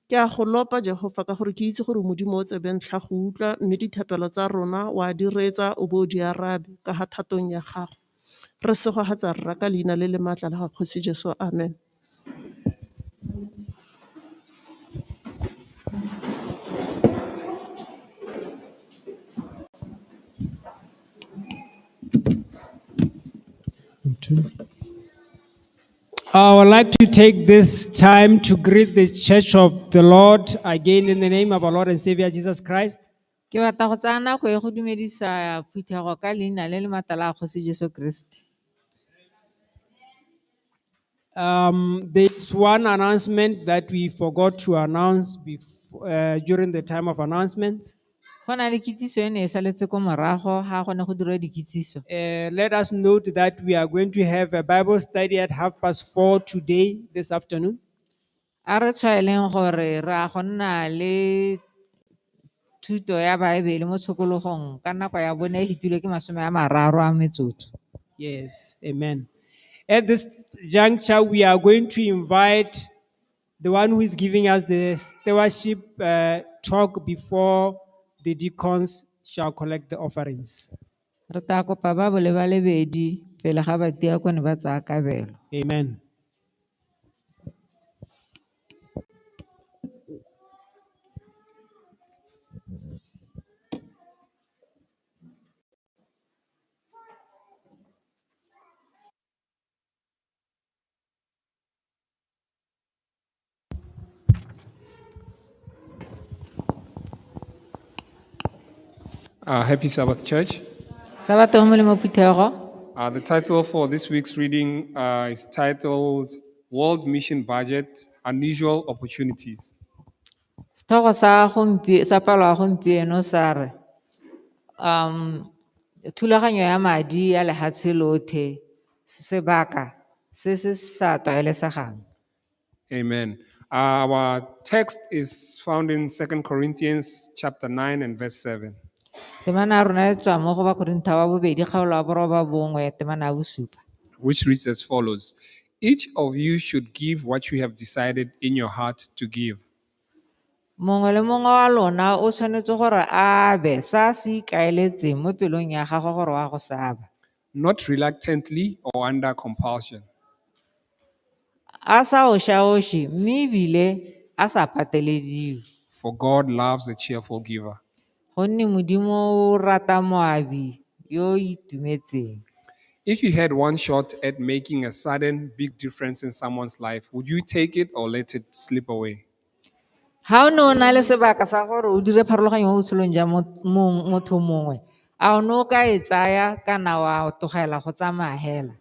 Ke a go lopa Jehova ka gore ke itse gore modimo o tsebeng tlha go utlwa mme dithapelo tsa rona wa di retsa o bo o di arabe ka ga thatong ya gago. Re segogatsa rra ka leina le le maatla la ga Kgosi Jesu, amen. I would like to take this time to greet the Church of the Lord again in the name of our Lord and Savior Jesus Christ. Ke batla go tsaya nako e go dumedisa phuthego ka leina le le maatla la Kgosi Jesu Kriste. There's one announcement that we forgot to announce during the time of announcements. Go na le kitsiso e ne e saletse ko morago ga go ne go dira dikitsiso. Let us note that we are going to have a Bible study at 4:30 today, this afternoon. A re tshwaeleng gore ra go nna le thuto ya Baebele mo tshokologong ka nako ya bone e hitilwe ke 30 Yes, amen. At this juncture, we are going to invite the one who is giving us the stewardship talk before the deacons shall collect the offerings. Re ta kopa ba bole ba lebedi pele ga badiakone ba tsaya kabelo. Amen. Happy Sabbath, Church. Sabbath o molemo phuthego. The title for this week's reading is titled World Mission Budget Unusual Opportunities. Sethogo sa palo ya gompieno sa re thulaganyo ya madi ya lehatshe lotlhe sebaka se se sa tlwaelesegang. Amen. Our text is found in 2 Corinthians chapter 9 and verse 7. Temana ya rona e tswa mo go Bakorintha wa bobedi kgaolo ya boroba bongwe temana ya bosupa. Which reads as follows: Each of you should give what you have decided in your heart to give, Mongwe le mongwe wa lona o tshwanetse gore a be sa se ikaeletseng mo pelong ya gagwe gore wa go saba. not reluctantly or under compulsion. A sa oša-oše mme ebile a sa patelediwe. For God loves a cheerful giver. Gonne Modimo o rata moabi yo o itumetseng. If you had one shot at making a sudden big difference in someone's life, would you take it or let it slip away? Ha o ne o na le sebaka sa gore o dire pharologanyo mo botshelong jwa motho mongwe, a o ne o ka e tsaya kana wa tlogela go tsamaya hela.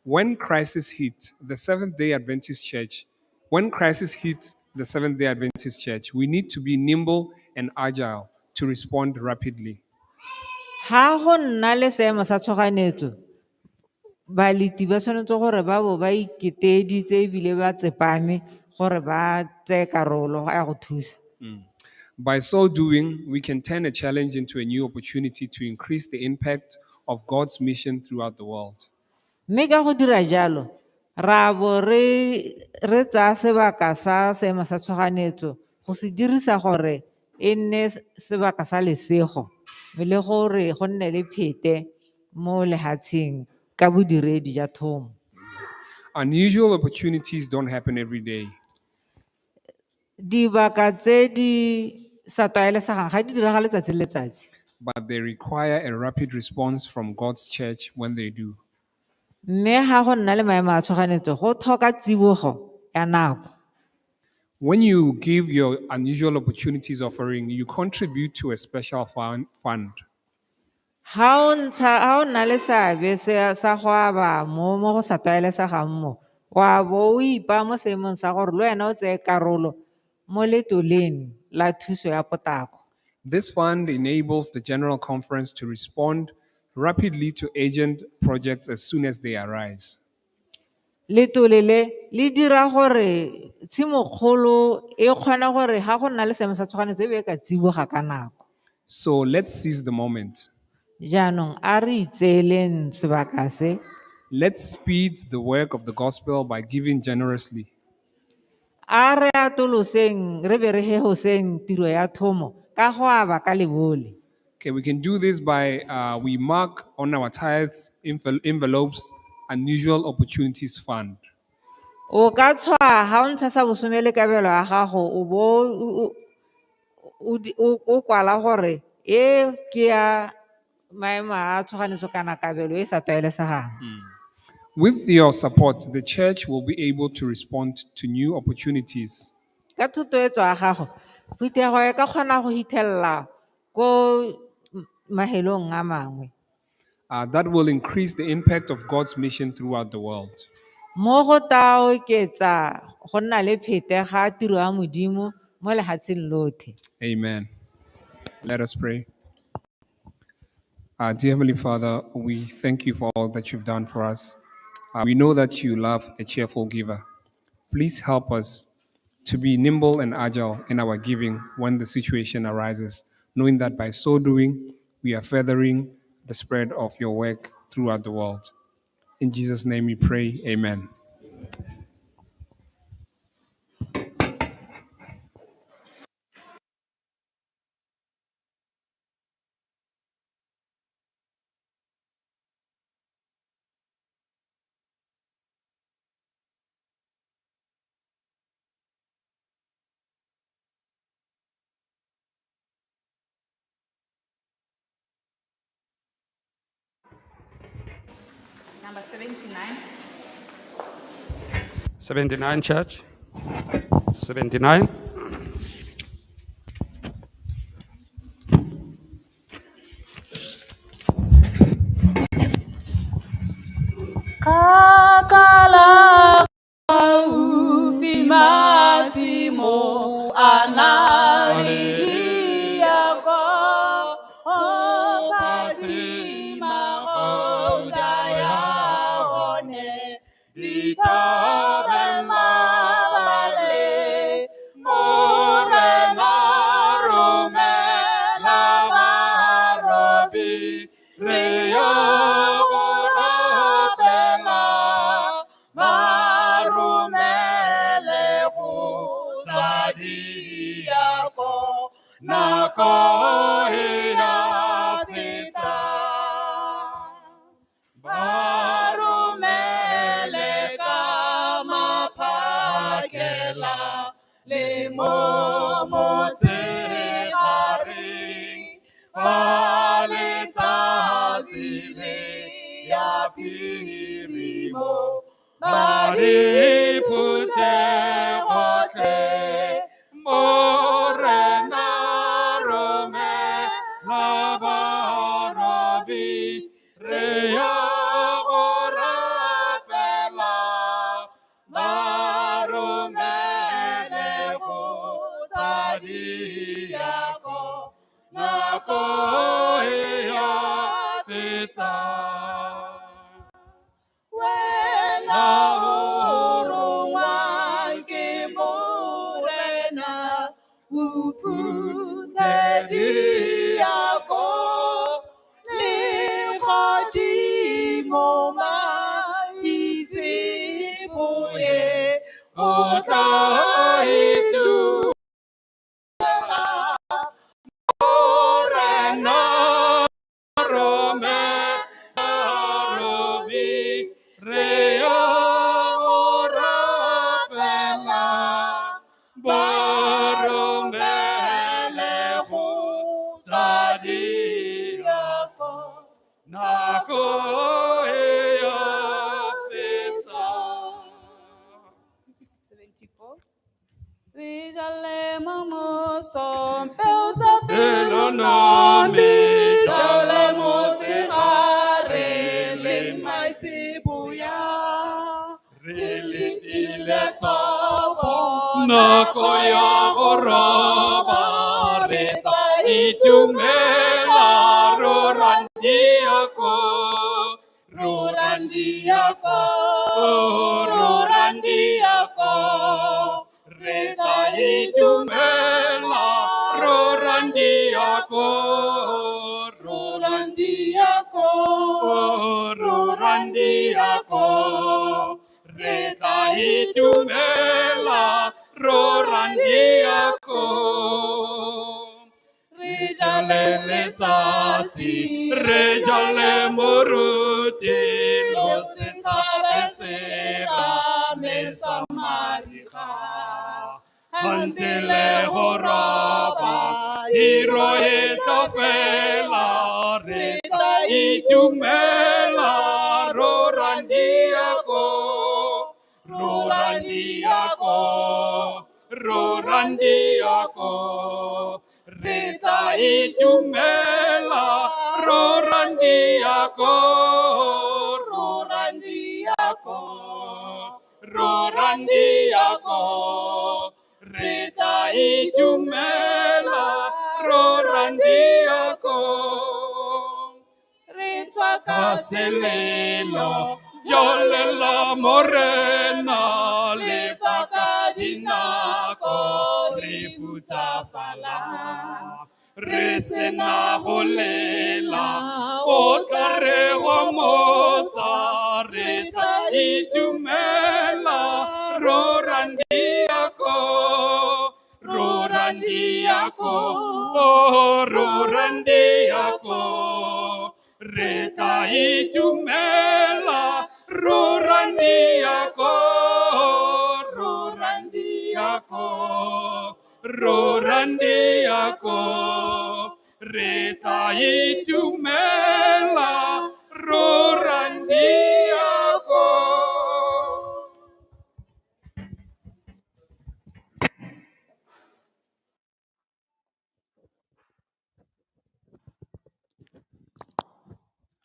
When crisis hit the Seventh-day Adventist Church, we need to be nimble and agile to respond rapidly. Ha go nna le seemo sa tshoganetso, baleti ba tshwanetse gore ba bo ba iketeditse ebile ba tsepame gore ba tseye karolo ya go thusa. By so doing, we can turn a challenge into a new opportunity to increase the impact of God's mission throughout the world. Mme ka go dira jalo, ra bo re tsaya sebaka sa seemo sa tshoganetso go se dirisa gore e nne sebaka sa lesego le gore go nne le phete mo lehatsheng ka bodiredi jwa thomo. Unusual opportunities don't happen every day. Dibaka tse di sa tlwaelesegang ga di diragale letsatsi le letsatsi, But they require a rapid response from God's church when they do. mme ga go nna le maemo a tshoganetso go tlhoka tsibogo ya nako. When you give your unusual opportunities offering, you contribute to a special fund. Ha o nna le seabe sa go aba mo go sa tlwaelesegang mo, wa bo o ipa mo seemong sa gore le wena o tseye karolo mo letoleng la thuso ya potako. This fund enables the General Conference to respond rapidly to urgent projects as soon as they arise. Letole le dira gore tshimokgolo e kgona gore ha go nna le seemo sa tshoganyetso e be e ka tsiboga ka nako. So let's seize the moment. Jaanong a re itseeleng sebaka se, Let's speed the work of the gospel by giving generously. a re atoloseng re be re hehoseng tiro ya thomo ka go aba ka lebole. Okay, we can do this by we mark on our tithes envelopes unusual opportunities fund. O ka tshwa ha o ntsha sa bosome le kabelo ya gago o bo o kwala gore e ke ya maemo a tshoganyetso kana kabelo e sa tlwaelesegang. With your support, the church will be able to respond to new opportunities. Ka thotloetso ya gago phutego e ka kgona go hithelela ko mahelong a mangwe, That will increase the impact of God's mission throughout the world. mo go tla oketsa go nna le phete ga tiro ya modimo mo lehatsheng lotlhe. Amen. Let us pray. Dear Heavenly Father, we thank you for all that you've done for us. We know that you love a cheerful giver. Please help us to be nimble and agile in our giving when the situation arises, knowing that by so doing, we are furthering the spread of your work throughout the world. In Jesus' name we pray, amen. Number 79. 79, church. 79. Kakala ufi masimo analidia ko opasima odaya one litabe mabale morena romela barobi reyo nako ya fita barumele kama pakela le momotsekari fale tazile ya pirimo bari pute ote morena rome labarobi reya orapela barumele kutadiyako nako e a feta. Wena o rongwang ke morena, o phuthedi yako le godimo maitseboye o tla Morena rome robi rea orapela baromele go tadiako nako e a feta. 74. Vijale mamoso peuza Pelonami jale motshegare le maitseboya Relitile topo nako ya go roba re tla itumela rorandiako re tla itumela rorandiako re tla itumela rorandiako re jale letsatsi re jale moruti lo se tshabe serame sa mariga hantele go roba tiro e tla fela re tla itumela rorandiako re tla itumela rorandiako re tla itumela rorandiako re tswa ka selelo jole la morena le baka dinako re futsafala re sena go lela o tla re go mosa re tla itumela rorandiako re tla itumela rorandiako re tla itumela rorandiako.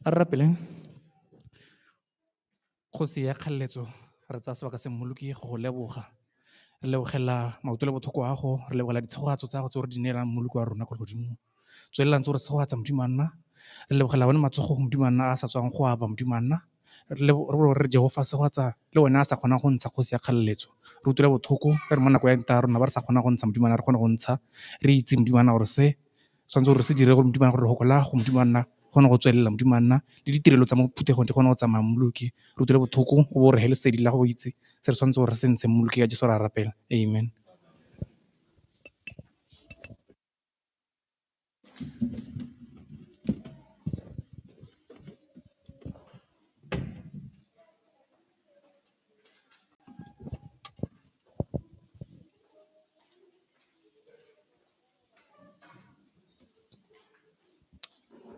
A re rapeleng kgosi ya kgaletso re tsaya sebaka se mmoloki go go leboga re lebogela maoto le bothoko a go re lebogela ditshegogatso tsa go tse re di neelang mmoloki wa rona kwa godimo tswelelang tse gore segogatsa modimo a nna re lebogela one matsogo go modimo a nna a sa tswang go aba modimo a nna re jegofa segogatsa le one a sa kgonang go ntsha kgosi ya kgaleletso re utlwile bothoko re mo nako ya nta rona ba re sa kgonang go ntsha modimo a nna re kgone go ntsha re itse modimo a nna gore se tshwanetse gore se dire gore modimo a nna gore re gokola go modimo a nna kgone go tswelela modimo a nna le ditirelo tsa mo phuthegong di kgone go tsamaya mmoloki re utlwile bothoko o bo re he lesedi la go itse se re tshwanetse gore re se ntshe mmoloki ka jesu re a rapela amen.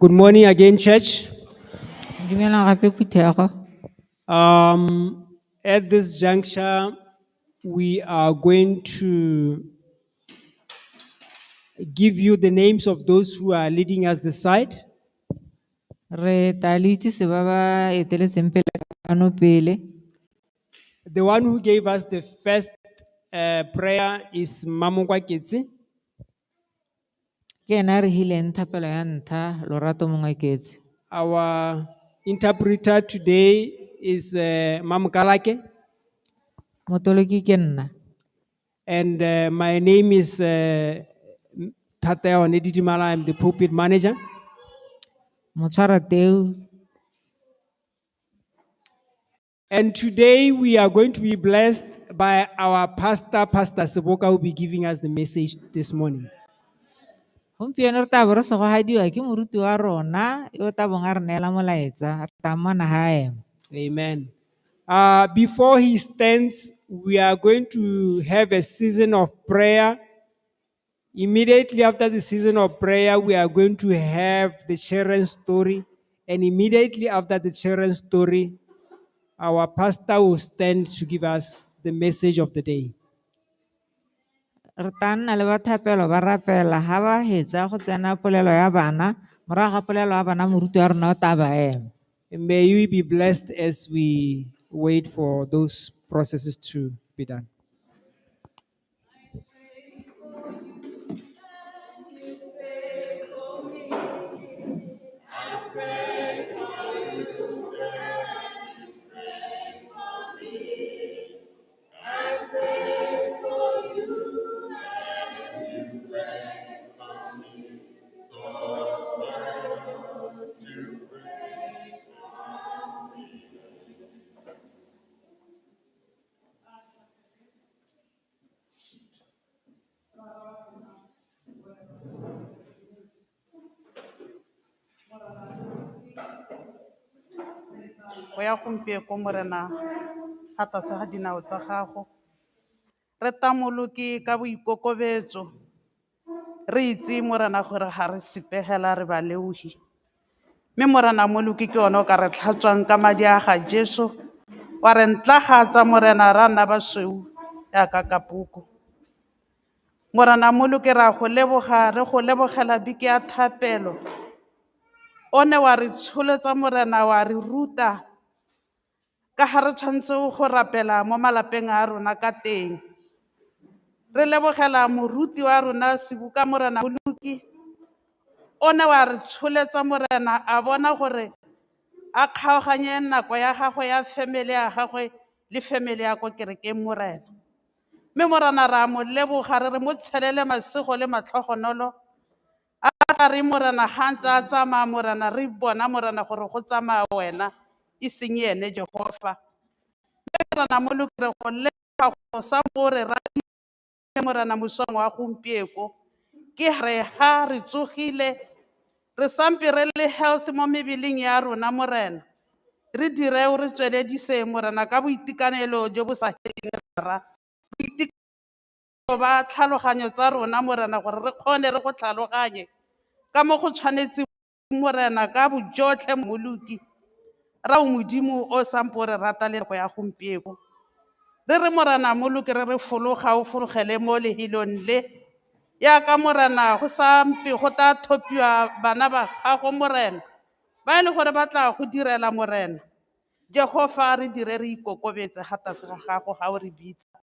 Good morning again, church. Dumelang gape phuthego. At this juncture, we are going to give you the names of those who are leading us the side. Re tla le itse se ba ba eteletseng pele kano pele. The one who gave us the first prayer is Mamongwa Ketsi. Ke ena re hileng thapelo ya ntlha, Lorato Mongweketsi. Our interpreter today is Mam Kalake, Motoloki ke nna. and my name is Tateo Nedidimala. I'm the pulpit manager. Motshwarateu. And today we are going to be blessed by our pastor, Pastor Seboka, who will be giving us the message this morning. Gompieno re tla bo re segogadiwa ke moruti wa rona yo tla bong a re neela molaetsa, re tla mmona ha ema. Amen. Before he stands, we are going to have a season of prayer. Immediately after the season of prayer, we are going to have the children's story. And immediately after the children's story, our pastor will stand to give us the message of the day. Re tla nna le bathapelo ba rapela ha ba hetsa go tsena polelo ya bana, morago ga polelo ya bana moruti wa rona o tla ba ema. And may you be blessed as we wait for those processes to be done. Go ya gompieko morena ga tlase ga dinao tsa gago, re tamoloke ka boikokobetso, re itse morena gore ga re sepegela re baleuhi, mme morena moloki ke yone o ka re tlhatswang ka madi a ga Jesu, wa re ntlagatsa morena ra nna basweu yaka kapuko. Morena moloki ra go leboga, re go lebogela beke ya thapelo, o ne wa re tsholetsa morena, wa re ruta ka ga re tshwanetse go rapela mo malapeng a rona ka teng. Re lebogela moruti wa rona Seboka morena moloki, o ne wa re tsholetsa morena a bona gore a kgaoganye nako ya gagwe ya family ya gagwe le family ya ko kerekeng morena. Mme morena ra mo leboga, re re mo tshelele masego le matlhogonolo a tla re morena ga ntse a tsamaya morena, re bona morena gore go tsamaya wena e seng ene Jehova. Morena moloki re go leboga go sa mo re ratile morena mosong wa gompieko, ke re ha re tsogile re sampe re le health mo mebeleng ya rona morena, re dire o re tsweledise morena ka boitekanelo jo bo sa feleng ra boitekanelo ba tlhaloganyo tsa rona morena, gore re kgone re go tlhaloganye ka mo go tshwanetse morena ka bojotlhe moloki ra o modimo o sampo re rata le go ya gompieko. Re re morena moloki re re fologa o fologele mo lehilong le yaka morena go sampe go tla thopiwa bana ba gago morena ba e le gore ba tla go direla morena. Jehova re dire re ikokobetse ga tlase ga gago ga o re bitsa,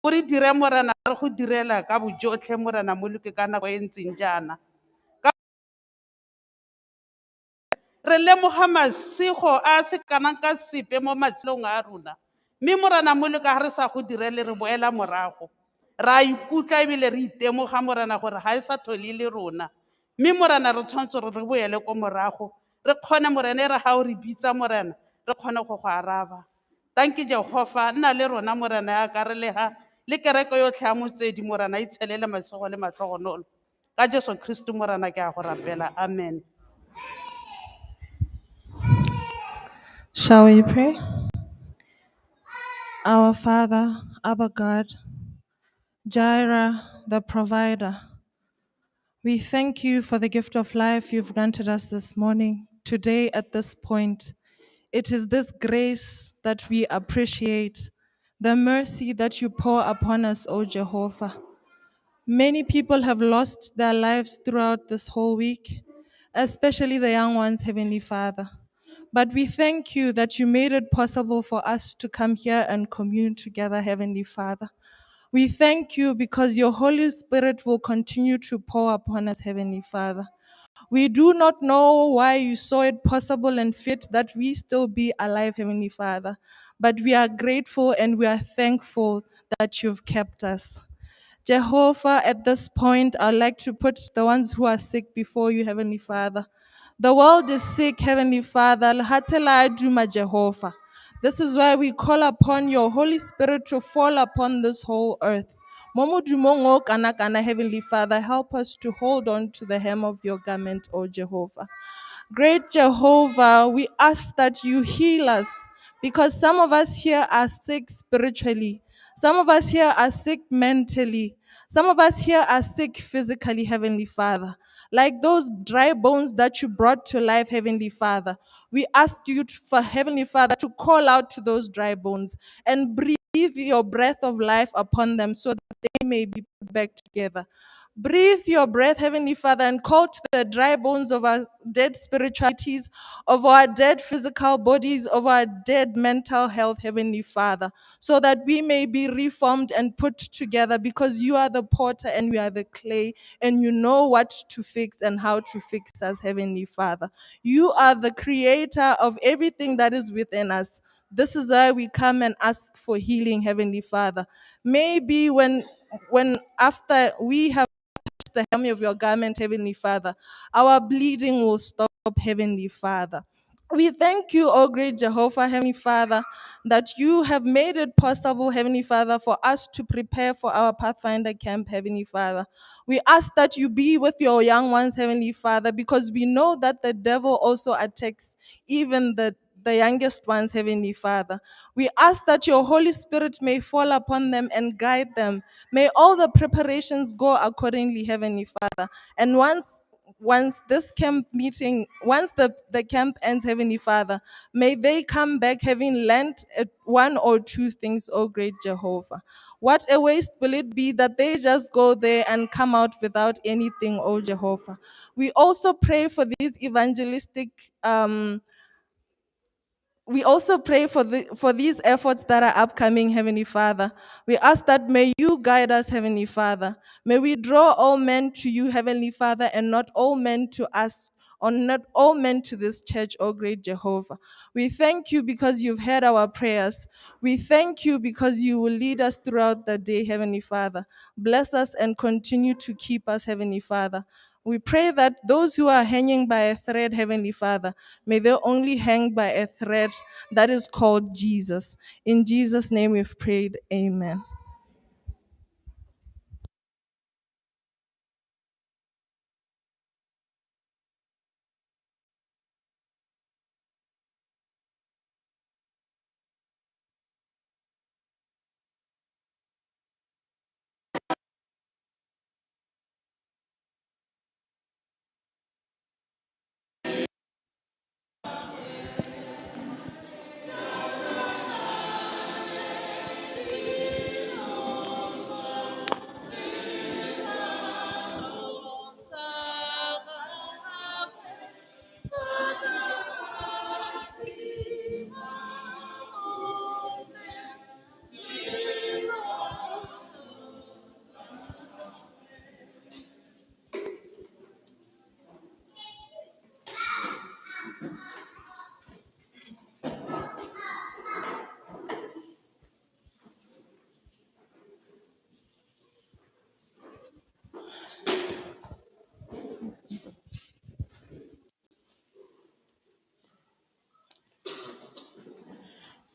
o re dire morena re go direla ka bojotlhe morena moloki ka nako e ntseng jaana. Re lemoga masego a se kanang ka sepe mo matshelong a rona, mme morena moloki ga re sa go direle re boela morago, ra ikutlwa ebile re itemoga morena gore ga e sa tlhole le rona, mme morena re tshwanetse gore re boele ko morago, re kgone morena e re ga o re bitsa morena re kgone go go araba. Thank you Jehova, nna le rona morena ya ka re lega le kereko yotlhe ya Motswedi morena e tshelele masego le matlhogonolo ka Jesu Kristo morena ke a go rapela, amen. Shall we pray? Our Father, our God, Jireh, the provider, we thank you for the gift of life you've granted us this morning, today at this point. It is this grace that we appreciate, the mercy that you pour upon us, O Jehovah. Many people have lost their lives throughout this whole week, especially the young ones, Heavenly Father. But we thank you that you made it possible for us to come here and commune together, Heavenly Father. We thank you because your Holy Spirit will continue to pour upon us, Heavenly Father. We do not know why you saw it possible and fit that we still be alive, Heavenly Father, but we are grateful and we are thankful that you've kept us. Jehovah, at this point, I'd like to put the ones who are sick before you, Heavenly Father. The world is sick, Heavenly Father. Lahatela aduma, Jehovah. This is why we call upon your Holy Spirit to fall upon this whole earth. Momo kana kana, Heavenly Father, help us to hold on to the hem of your garment, O Jehovah. Great Jehovah, we ask that you heal us because some of us here are sick spiritually. Some of us here are sick mentally. Some of us here are sick physically, Heavenly Father. Like those dry bones that you brought to life, Heavenly Father. We ask you for Heavenly Father to call out to those dry bones and breathe your breath of life upon them so that they may be put back together. Breathe your breath, Heavenly Father, and call to the dry bones of our dead spiritualities, of our dead physical bodies, of our dead mental health, Heavenly Father, so that we may be reformed and put together because you are the potter and we are the clay, and you know what to fix and how to fix us, Heavenly Father. You are the creator of everything that is within us. This is why we come and ask for healing, Heavenly Father. Maybe when after we have the hem of your garment, Heavenly Father, our bleeding will stop, Heavenly Father. We thank you, oh great Jehovah, Heavenly Father, that you have made it possible, Heavenly Father, for us to prepare for our Pathfinder camp, Heavenly Father. We ask that you be with your young ones, Heavenly Father, because we know that the devil also attacks even the youngest ones, Heavenly Father. We ask that your Holy Spirit may fall upon them and guide them. May all the preparations go accordingly, Heavenly Father. And once this camp meeting, once the camp ends, Heavenly Father, may they come back having learned one or two things, oh great Jehovah. What a waste will it be that they just go there and come out without anything, oh Jehovah. We also pray for these evangelistic we also pray for these efforts that are upcoming, Heavenly Father. We ask that may you guide us, Heavenly Father. May we draw all men to you, Heavenly Father, and not all men to us, or not all men to this church, oh great Jehovah. We thank you because you've heard our prayers. We thank you because you will lead us throughout the day, Heavenly Father. Bless us and continue to keep us, Heavenly Father. We pray that those who are hanging by a thread, Heavenly Father, may they only hang by a thread that is called Jesus. In Jesus' name we've prayed. Amen.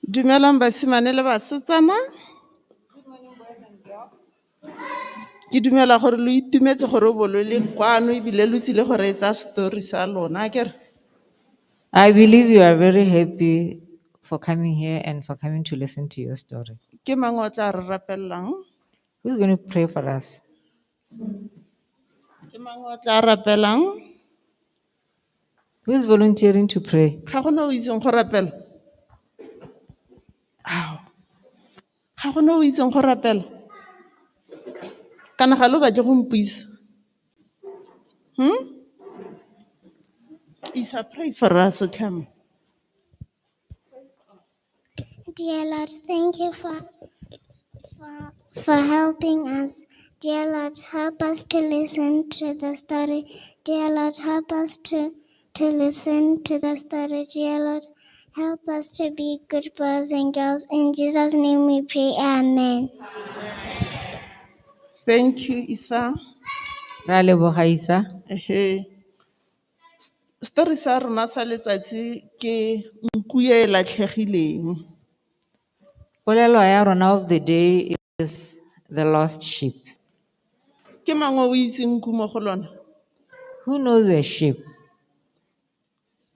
Dumelang basimane le basetsana. Ke dumela gore lo itumetse gore o bo lo le kwano ebile lo tsile go reetsa story sa lona akere. I believe you are very happy for coming here and for coming to listen to your story. Ke mang o tla re rapellang? Who's going to pray for us? Ke mang o tla rapelang? Who's volunteering to pray? Ga go no o itseng go rapela? Ga go no o itseng go rapela? Kana ga lo batle go mpuisa? Isa, pray for us, come. Dear Lord, thank you for helping us. Dear Lord, help us to listen to the story. Dear Lord, help us to listen to the story. Dear Lord, help us to be good boys and girls. In Jesus' name we pray. Amen. Thank you, Isa. Ra leboga Isa. Story sa rona sa letsatsi ke nku e latlhegileng. Polelo ya rona of the day is the lost sheep. Ke mang o itseng nku mo go lona? Who knows a sheep?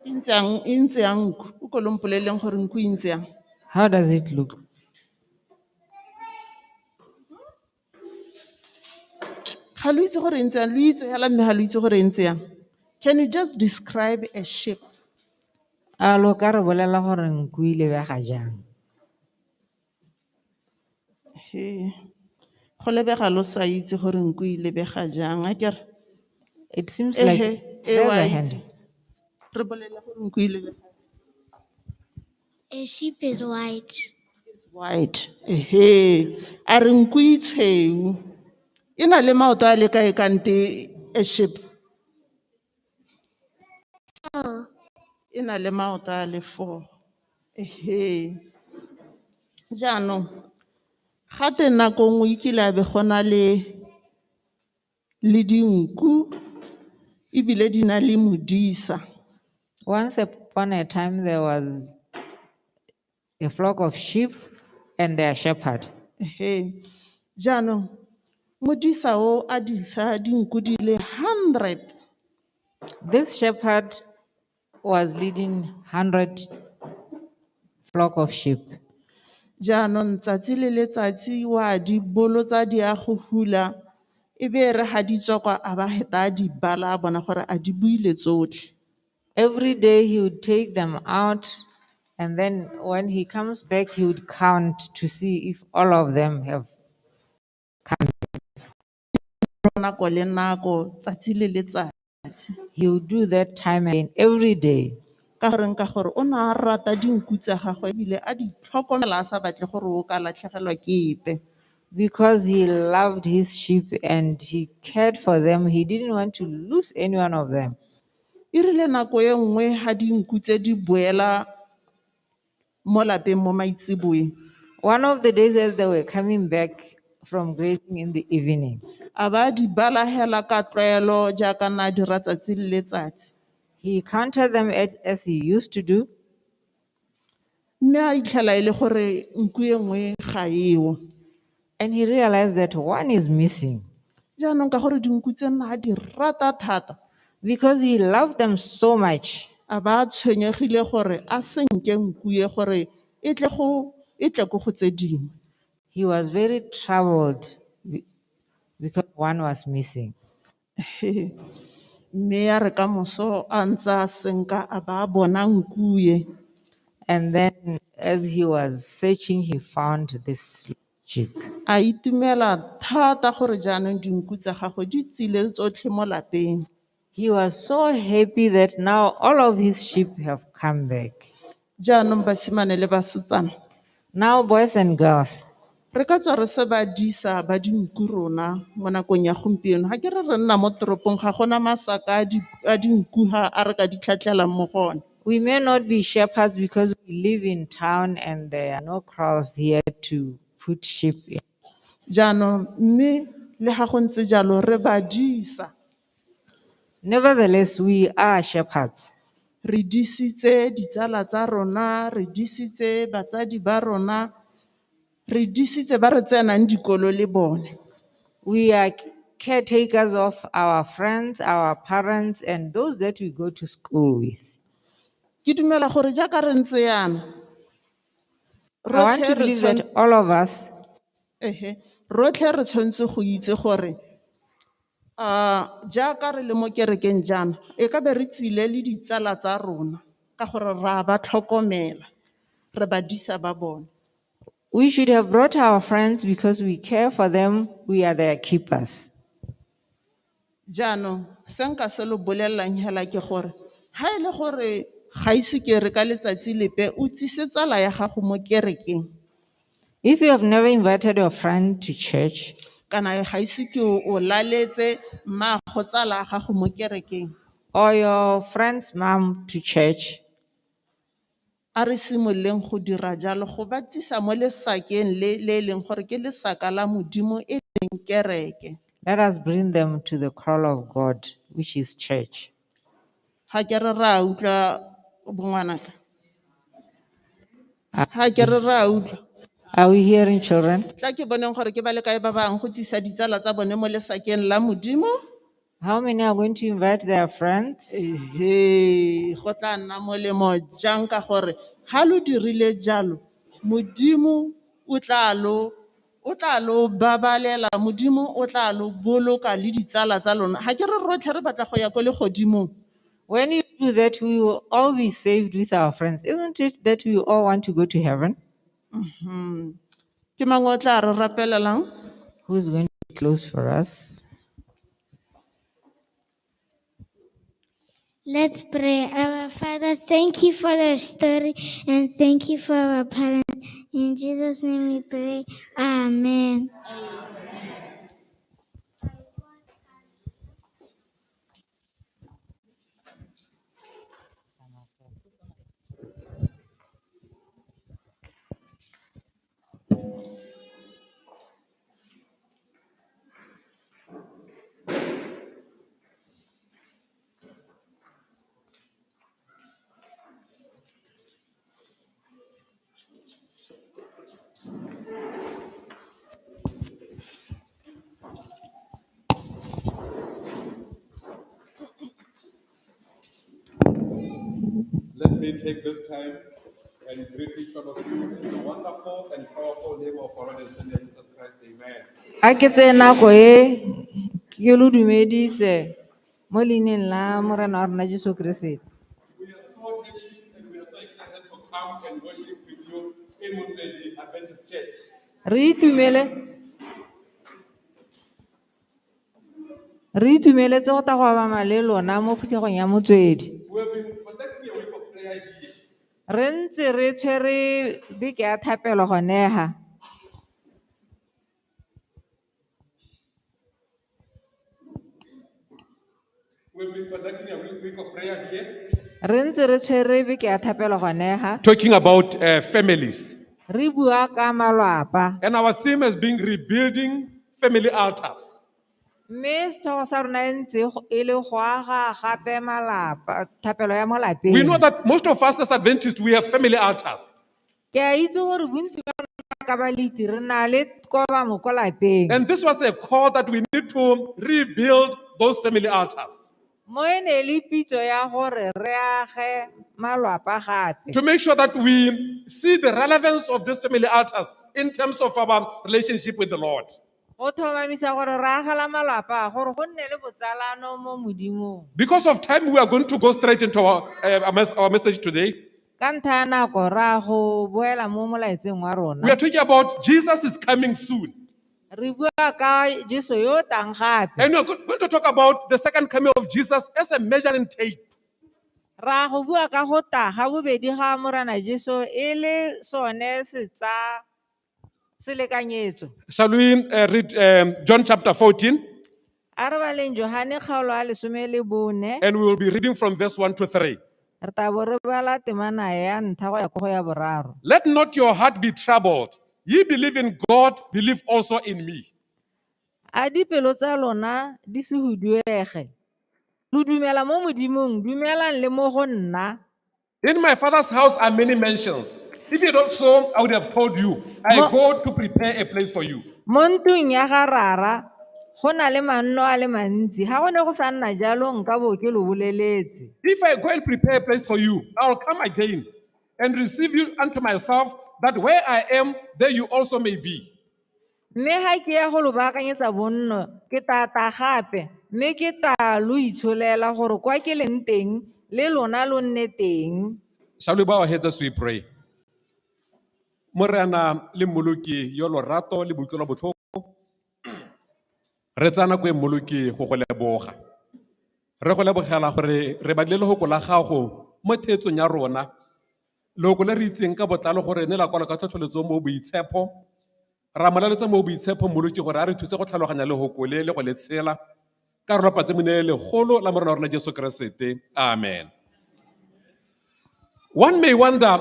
E ntse yang nku? O ko lo mpoleleng gore nku e ntse yang? How does it look? Ga lo itse gore e ntse yang? Lo itse hela mme ga lo itse gore e ntse yang? Can you just describe a sheep? A lo ka re bolela gore nku ile bega jang? Go lebega lo sa itse gore nku e lebega jang a kere? It seems like there's a hand. Re bolela gore nku e lebega. A sheep is white. It's white. A re nku e tshweu. E na le maoto a le kae kante a sheep? E na le maoto a le 4. Jaanong ga te nako nngwe e kile a be gona le dinku ebile di na le modisa. Once upon a time there was a flock of sheep and their shepherd. Jaanong modisa o a disa dinku di le 100. This shepherd was leading 100 flock of sheep. Jaanong tsatsi le letsatsi wa di bolotsa di a go hula ebe re ha di tswa kwa a ba heta a di bala a bona gore a di buile tsotlhe. Every day he would take them out, and then when he comes back, he would count to see if all of them have come. Nako le nako, tsatsi le letsatsi. He would do that time again every day. Ka gore o na rata dinku tsa gagwe ebile a di tlhokomela a sa batle gore o ka latlhegelwa ke epe. Because he loved his sheep and he cared for them, he didn't want to lose any one of them. E rile nako e nngwe ha dinku tse di boela mo lapeng mo maitseboeng. One of the days as they were coming back from grazing in the evening, A ba di bala hela ka tlwaelo jaaka na dira tsatsi le letsatsi. he counted them as he used to do, Mme a itlhela e le gore nku e nngwe ga eo. and he realized that one is missing. Jaanong ka gore dinku tse nna a di rata thata, Because he loved them so much, a ba tshwenyegile gore a senke nku e gore e tle ko go tse dingwe. he was very troubled because one was missing. Mme ya re ka moso a ntse a senka a ba bona nku e. And then as he was searching, he found this sheep. A itumela thata gore jaanong dinku tsa gagwe di tsile tsotlhe mo lapeng. He was so happy that now all of his sheep have come back. Jaanong basimane le basetsana, Now, boys and girls, re ka tswa re se ba disa ba dinku rona mo nakong ya gompieno. Ga ke re nna mo toropong ga gona masaka a dinku ha a re ka di tlhatlhelang mo gone. we may not be shepherds because we live in town and there are no crows here to put sheep in. Jaanong mme le ga go ntse jalo re ba disa. Nevertheless, we are shepherds. Re disitse ditsala tsa rona, re disitse batsadi ba rona, re disitse ba re tsenang dikolo le bone. We are caretakers of our friends, our parents, and those that we go to school with. Ke dumela gore jaaka re ntse yana, I want to believe that all of us, rotlhe re tshwanetse go itse gore jaaka re le mo kerekeng jaana e ka be re tsile le ditsala tsa rona ka gore ra ba tlhokomela re ba disa ba bone. we should have brought our friends because we care for them, we are their keepers. Jaanong se nka se lo bolelelang hela ke gore ha e le gore ga ise ke re ka letsatsi lepe o tsise tsala ya gago mo kerekeng, If you have never invited your friend to church, kana ga ise ke o laletse mmago tsala ya gago mo kerekeng, or your friend's mom to church, a re simololeng go dira jalo go batsisa mo lesakeng le leng gore ke lesaka la modimo e leng kereke. let us bring them to the call of God, which is church. Ga ke re ra utlwa bongwanaka, ga ke re ra utlwa, Are we hearing, children? tla ke boneng gore ke ba le kae ba bang go tsisa ditsala tsa bone mo lesakeng la modimo. How many are going to invite their friends? Ehe, go tla nna molemo jang ka gore ha lo dirile jalo modimo o tla lo babalela, modimo o tla lo boloka le ditsala tsa lona. Ha ke re rotlhe re batla go ya ko legodimong. When you do that, we will all be saved with our friends. Isn't it that we all want to go to heaven? Ke mang o tla re rapelelang? Who is going to close for us? Let's pray. Our Father, thank you for the story and thank you for our parents. In Jesus' name we pray. Amen. Let me take this time and greet each one of you in the wonderful and powerful name of our Lord and Savior Jesus Christ. Amen. A ke tse nako e ke lo dumedise mo leineng la morena wa rona Jesu Kriste. We are so happy and we are so excited to come and worship with you in Motswedi Adventist Church. Re itumeletse go ta go abama le lona mo phuthegong ya Motswedi. We have been conducting a week of prayer here. Re ntse re tshwere beke ya thapelo gone ha. We've been conducting a week of prayer here. Re ntse re tshwere beke ya thapelo gone ha. Talking about families. Re bua ka malapa. And our theme has been rebuilding family altars. Mme sethogo sa rona e ntse e le go aga gape malapa, thapelo ya mo lapeng. We know that most of us as Adventists, we have family altars. Ke a itse gore bontsi ba rona ka baliti re na le kobamo ko lapeng. And this was a call that we need to rebuild those family altars. Mo e ne le pitso ya gore re age malapa gape. To make sure that we see the relevance of these family altars in terms of our relationship with the Lord. Go thomamisa gore re agela malapa gore go nne le botsalano mo modimong. Because of time, we are going to go straight into our message today. Ka ntlha ya nako ra go boela mo molaetseng wa rona. We are talking about Jesus is coming soon. Re bua ka Jesu yo tang gape. And we are going to talk about the second coming of Jesus as a measuring tape. Ra go bua ka go ta ga bobedi ga morana Jesu e le sone se tsa selekanyetso. Shall we read John chapter 14? A re baleng Johane kgaolo a 14. And we will be reading from verse 1 to 3. Re ta bo re bala temana ya ntlha go ya go ya boraro. Let not your heart be troubled. Ye believe in God, believe also in me. A dipelo tsa lona di se huduege. Lo dumela mo modimong, dumelang le mo go nna. In my Father's house are many mansions. If you don't so, I would have told you. I go to prepare a place for you. Mo ntlong ya ga rara go na le manno a le mantsi. Ha go ne go sa nna jalo nka bo ke lo boleletse. If I go and prepare a place for you, I'll come again and receive you unto myself, that where I am, there you also may be. Mme ha ke ya go lo baakanyetsa bonno, ke tla gape, mme ke tla lo itsholela gore kwa ke leng teng le lona lo nne teng. Shall we bow our heads as we pray? Morena le moloki yo lorato le botlolo botlhoko. Re tsana ko moloki go go leboga. Re go lebogela gore re ba le go la gago mo theetsong ya rona. Le go le re itseng ka botlalo gore ne la kwala ka tlhotlheletso mo boitshepo Ra moleletsa mo boitshepo mmoloki gore a re thuse go tlhaloganya lehoko le go le tshela ka re lopa tsemone legolo la morena wa rona Jesu Kriste. Amen. One may wonder,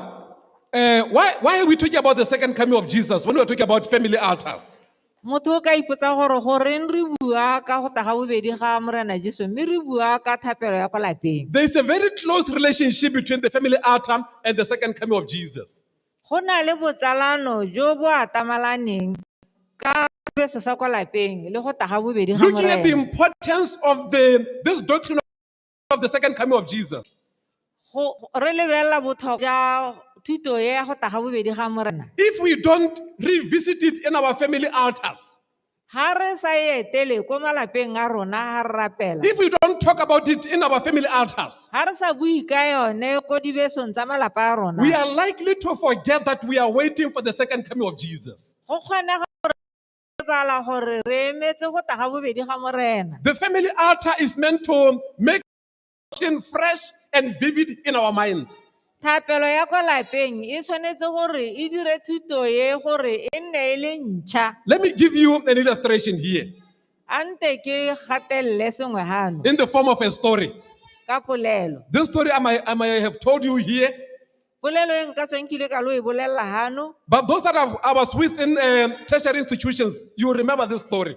why are we talking about the second coming of Jesus when we are talking about family altars? Motho o ka ipotsa gore goreng re bua ka go taga bobedi ga morena Jesu mme re bua ka thapelo ya kwa lapeng. There is a very close relationship between the family altar and the second coming of Jesus. Go na le botsalano jo bo atamalaneng ka beso sa kwa lapeng le go taga bobedi ga Looking at the morena. importance of this doctrine of the second coming of Jesus, Re lebelela botlhokwa ja thuto ya go taga bobedi ga morena. if we don't revisit it in our family altars, Ha re sa etele ko malapeng a rona ha re rapela. if we don't talk about it in our family altars, Ha re sa bui ka yone ko dibesong tsa malapa a rona. we are likely to forget that we are waiting for the second coming of Jesus. Go kgonega gore re bala gore re emetse go taga bobedi ga morena. The family altar is meant to make it fresh and vivid in our minds. Thapelo ya kwa lapeng e tshwanetse gore e dire thuto ye gore e nne e le ntšha. Let me give you an illustration here Ante ke gatelle sengwe hano in the form of a story. ka polelo. This story I might have told you here, Polelo e nka tswang kile ka lo e bolela hano. but those that I was with in tertiary institutions, you remember this story.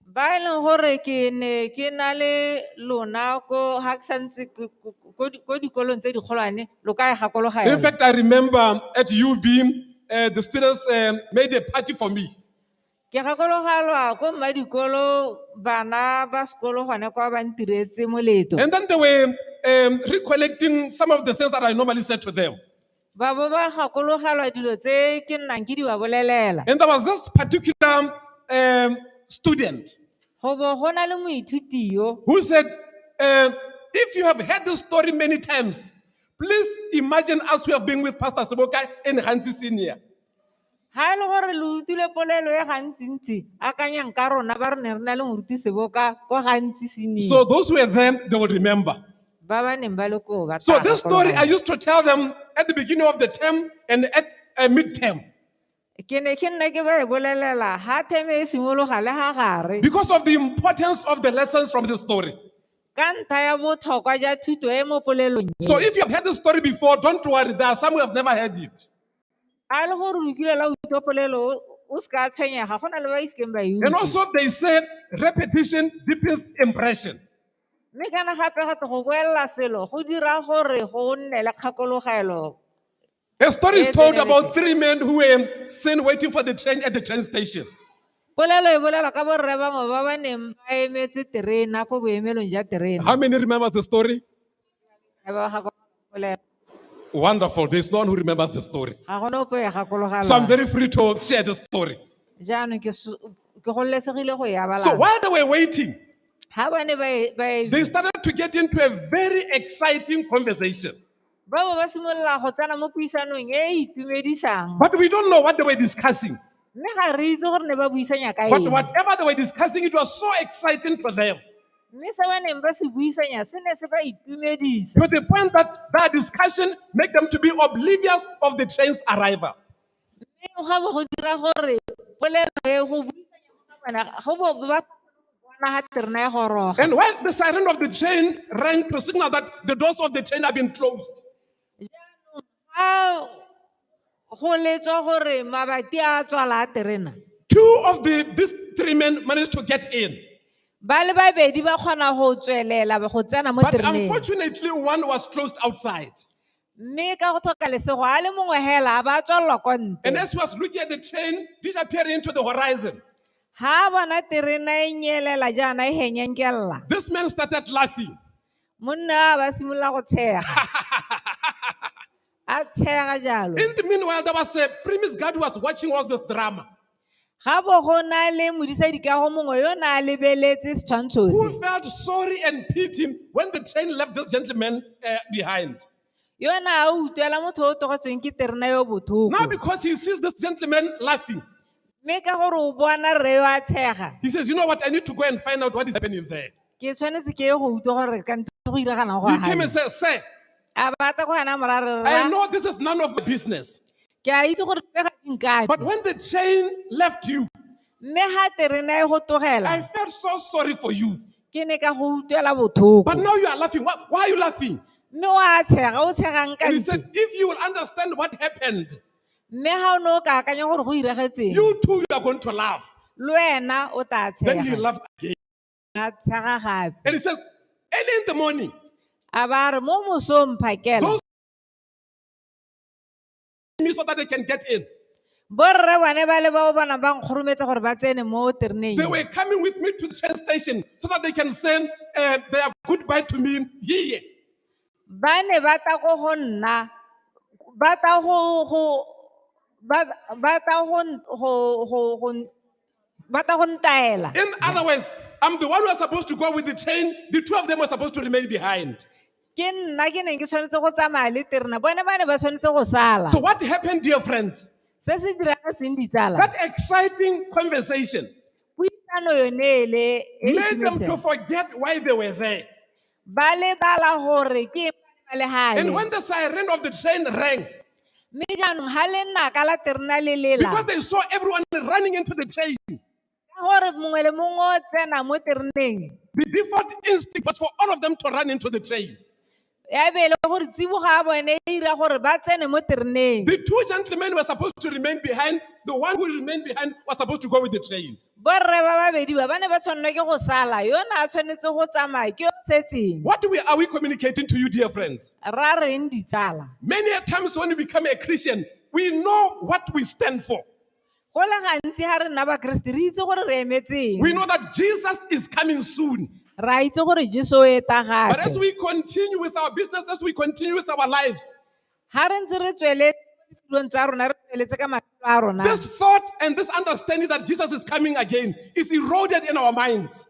Ba e leng gore ke ne ke na le lona ko ha ke santse ko dikolong tse dikgolwane lo ka e gakologa In yona. fact, I remember at UB, the students made a party for me. Ke gakologalwa ko mmadikolo bana ba sekolo gone kwa ba ntiretse moletlo. And then they were recollecting some of the things that I normally said to them. Ba bo ba gakologalwa dilo tse ke nnang ke di ba bolelela. And there was this particular student Go bo go na le moithuti yo who said, if you have heard this story many times, please imagine us who have been with Pastor Seboka in Hansi Senior. ha e le gore le utlwile polelo e gantsintsi akanyang ka rona ba re ne re na le moruti Seboka ko gantsi senior. So those who were there, they will remember. Ba ba neng ba le ko ba So tla this story I gakologa. used to tell them at the beginning of the term and at mid-term. Ke ne ke nna ke ba e bolelela ha theme e simologa le ha gare Because of the importance of the lessons from this story. ka ntlha ya botlhokwa ja thuto e mo polelong e. So if you have heard the story before, don't worry. There are some who have never heard it. A le gore o utlwile la utlwa polelo o ska tshwenyega go na le ba isekeng ba e And utlwa. also they say repetition deepens impression. Mme kana gape gate go boelela selo go dira gore go nne le kgakologelo. A story is told about 3 men who were seen waiting for the train at the train station. Polelo e bolela ka borre bangwe ba ba neng ba emetse terena ko boemelong ja terena. How many remembers the story? Ba gakologa. Wonderful. There's no one who remembers the story. Ga gona ope ya gakologa. So I'm very free to share the story. Jaanong ke gololesegile go ya So bala. while they were waiting, Ha ba ne ba they started to get into a very exciting conversation. ba ba simolola go tsena mo puisanong e itumedisang. But we don't know what they were discussing. Mme ga re itse gore ne ba buisanya ka But eng. whatever they were discussing, it was so exciting for them. Mme se ba neng ba se buisanya se ne se ba itumedisa. To the point that that discussion make them to be oblivious of the train's arrival. Mme ga bo go dira gore polelo e go buisanya ka bana go bo ba bona ha terena e goroga. And when the siren of the train rang to signal that the doors of the train have been closed, Ha go letswa gore mabati a tswala a terena. 2 of these 3 men managed to get in. Ba le babedi ba kgona go tswelela ba go tsena mo But tereneng. unfortunately, one was closed outside. Mme ka go tlhoka lesego a le mongwe hela ba tswalwa kwa And ntle. as he was looking at the train disappearing into the horizon, Ha bona terena e nyelela jaana e henyenkella. this man started laughing. Monna ba simolola go tshega. A tshega jalo. In the meanwhile, there was a premise guard who was watching all this drama, Ga bo go na le modisadikago mongwe yo na lebeletse setshwantsho who se. felt sorry and pity him when the train left this gentleman behind. Yo na a utlwela motho o togetsweng ke terena yo bothoko. Now, because he sees this gentleman laughing, Mme ka gore o bona rre yo a tshega. he says, you know what, I need to go and find out what is happening there. Ke tshwanetse ke ye go utlwa gore ka ntho go iragalang go He came gae. and said, sir, A bata go hana morare I rra. know this is none of my business, Ke a itse gore tse ga di nkate. But when the chain left you, Mme ha terena e go I tlogela, felt so sorry for you. ke ne ka go utlwela botlhoko. But now you are laughing. Why are you laughing? Mme wa tshega, o tshegang ka And he ntse. said, if you will understand what happened, Mme ha o ne o ka akanya gore go iragetseng, you too you are going to laugh. le wena o tla Then he tshega. laughed again. A tshega gape. And he says, early in the morning, A ba re mo mosong phakela, those me so that they can get in. borre bane ba le ba o bona ba nkgorometsa gore ba tsene mo tereneng. They were coming with me to the train station so that they can say their goodbye to me here. Ba ne ba tla go go nna, ba tla go ntaela. In other words, I'm the one who was supposed to go with the train. The two of them were supposed to remain behind. Ke nna ke neng ke tshwanetse go tsamaya le terena, bone ba ne ba tshwanetse go sala. So what happened, dear friends? Se se diragetseng ditsala, That exciting conversation puisano yone ele e made them to itumedisang. forget why they were there. Ba lebala gore ke ba le And hae. when the siren of the train rang, Mme jaanong ha le nna ka la terena le lela, because they saw everyone running into the train, ka gore mongwe le mongwe o tsena mo tereneng, the default instinct was for all of them to run into the train. ya be e le gore tsiboga a bone e ira gore ba tsene mo tereneng. The two gentlemen were supposed to remain behind. The one who remained behind was supposed to go with the train. Borre ba babedi ba ne ba tshwanela ke go sala, yona a tshwanetse go tsamaya ke yo setseng. What are we communicating to you, dear friends? Ra reng ditsala? Many a times when we become a Christian, we know what we stand for. Go le gantsi ha re nna ba Kriste re itse gore re emetseng. We know that Jesus is coming soon. Ra itse gore Jesu o eta But as gape. we continue with our business, as we continue with our lives, Ha re ntse re tsweletse ditirong tsa rona, re tsweletse ka matshelo a rona. this thought and this understanding that Jesus is coming again is eroded in our minds.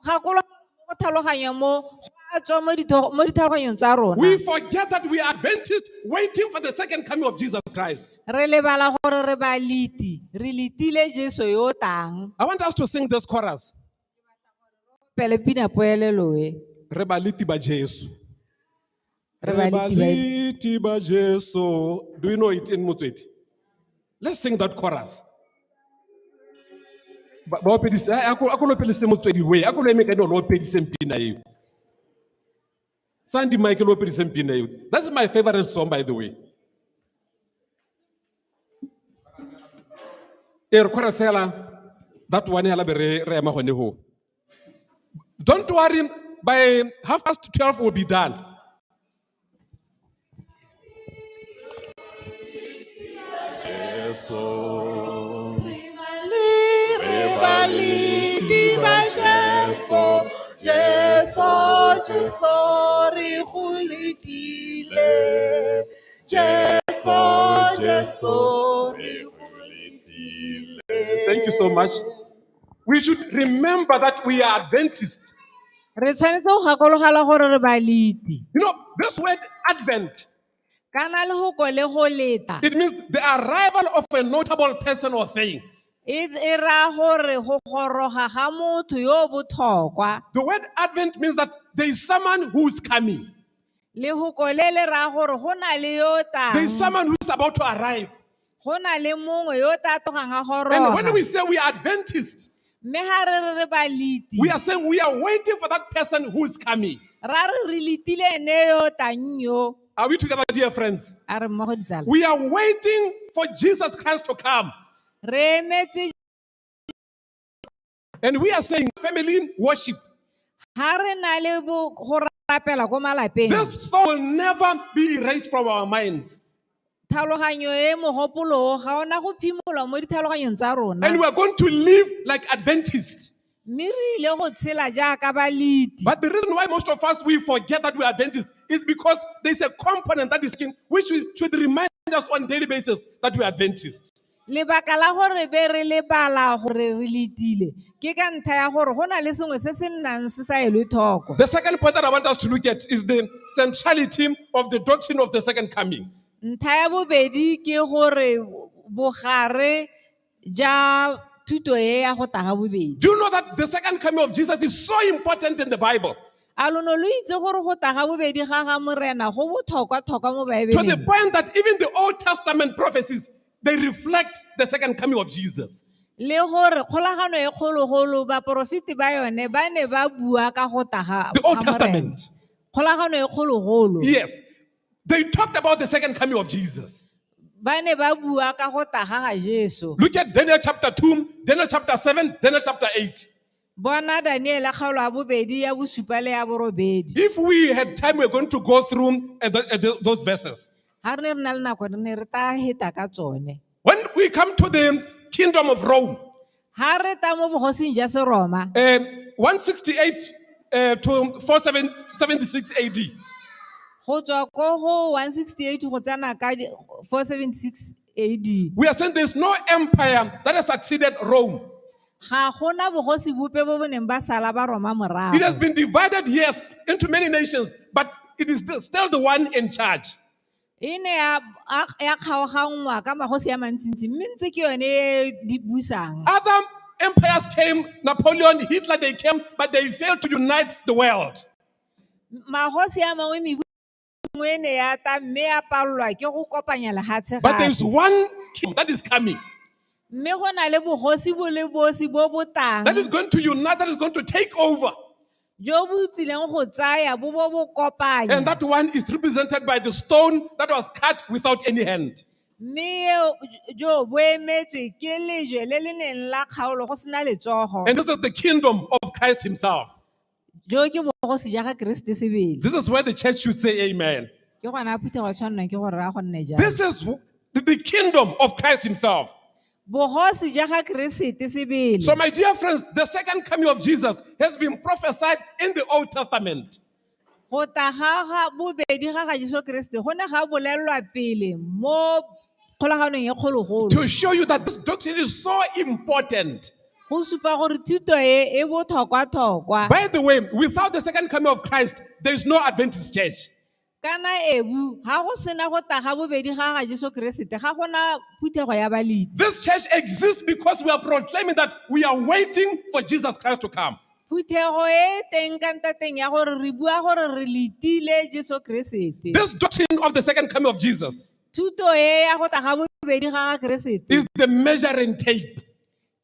Gakolola mo tlhaloganyong mo, go a tswa mo ditlhaloganyong tsa rona. We forget that we are Adventists waiting for the second coming of Jesus Christ. Re lebala gore re ba liti, re litile Jesu yo o tang. I want us to sing this chorus. Pele pina poelelo e. Re ba liti ba Jesu. Re ba Re ba liti liti ba Jesu. Do you know it in Motswedi? Let's sing that chorus. Ba opedise ako lo pedise Motswedi we ako lo emeka no lo pedise mpina eo. Sandy Michael lo pedise mpina eo. That's my favorite song, by the way. That one hala be re ema gone ho. Don't worry, by 12:30 we'll be done. Thank you so much. We should remember that we are Adventists. Re tshwanetse go gakologela gore re ba liti. You know, this word Advent, Kana le go ko le go leta. it means the arrival of a notable person or thing. E ra gore go goroga ga motho yo botlhokwa. The word Advent means that there is someone who's coming. Le go ko le ra gore go na le yo tang. There is someone who's about to arrive. Go na le mongwe yo ta togang a goroga. And when we say we are Adventists, Mme ha re ba liti. we are saying we are waiting for that person who is coming. Ra re litile ene yo tang yo. Are we together, dear friends? A re mmogo ditsala. We are waiting for Jesus Christ to come. Re emetse And we are saying family worship. ha re na le go rapela ko malapeng. This thought will never be erased from our minds. Tlhaloganyo e mogopolo ga ona go phimola mo ditlhaloganyong tsa rona. And we are going to live like Adventists. Mme re ile go tshela jaaka ba liti. But the reason why most of us we forget that we are Adventists is because there's a component that is king, which should remind us on a daily basis that we are Adventists. Lebaka la gore be re lebala gore re litile ke ka ntlha ya gore go na le sengwe se se nnang se sa elwe thoko. The second point that I want us to look at is the centrality of the doctrine of the second coming. Ntlha ya bobedi ke gore bogare ja thuto e ya go taga bobedi. Do you know that the second coming of Jesus is so important in the Bible? A lono lo itse gore go taga bobedi ga morena go botlhokwa-tlhokwa mo To the Baebeleng. point that even the Old Testament prophecies, they reflect the second coming of Jesus. Le gore kgolagano e kgologolo baporofiti ba yone ba ne ba bua ka go taga The Old ga morena. Testament. Kgolagano e kgologolo Yes. They talked about the second coming of Jesus. ba ne ba bua ka go taga ga Jesu. Look at Daniel chapter 2, Daniel chapter 7, Daniel chapter 8. Bona Daniel kgaolo ya bobedi ya bosupa le ya borobedi. If we had time, we're going to go through those verses. Ha re ne re na le nako re ne re ta heta ka tsone. When we come to the kingdom of Rome, Ha re ta mo bogosing jwa Seroma 168 to 476 AD, go tswa ko go 168 go tsena ka 476 AD. we are saying there's no empire that has succeeded Rome. Ga gona bogosi bope bo bo neng ba sala ba Roma morago. It has been divided, yes, into many nations, but it is still the one in charge. E ne ya kgaoganngwa ka magosi a mantsintsi mme ntse ke yone e di busang. Other empires came, Napoleon, Hitler, they came, but they failed to unite the world. Magosi a mangwe mengwe e ne ya ta mme ya palelwa ke go kopanya lehatshe But there is gape. one king that is coming, Mme go na le bogosi bo le bosi bo botang that is going to unite, that is going to take over. jo bo tsileng go tsaya bo bo kopanya. And that one is represented by the stone that was cut without any hand. Mme jo bo emetswe ke lejwe le le neng la kgaolo go sena letsogo. And this is the kingdom of Christ himself. Jo ke bogosi ja ga Kriste sebele. This is where the church should say amen. Ke gona phutha go tshwanela ke gore a go nne jang. This is the kingdom of Christ himself. Bogosi ja ga Kriste sebele. So my dear friends, the second coming of Jesus has been prophesied in the Old Testament. Go taga ga bobedi ga Jesu Kriste go ne ga bolelwa pele mo kgolaganong e kgologolo. To show you that this doctrine is so important. Go supa gore thuto e botlhokwa-tlhokwa. By the way, without the second coming of Christ, there is no Adventist church. Kana ebu ha go sena go taga bobedi ga Jesu Kriste ga gona phuthego ya baledi. This church exists because we are proclaiming that we are waiting for Jesus Christ to come. Phuthego e teng ka ntateng ya gore re bua gore re letile Jesu Kriste. This doctrine of the second coming of Jesus Thuto e ya go taga bobedi ga Kriste is the measuring tape.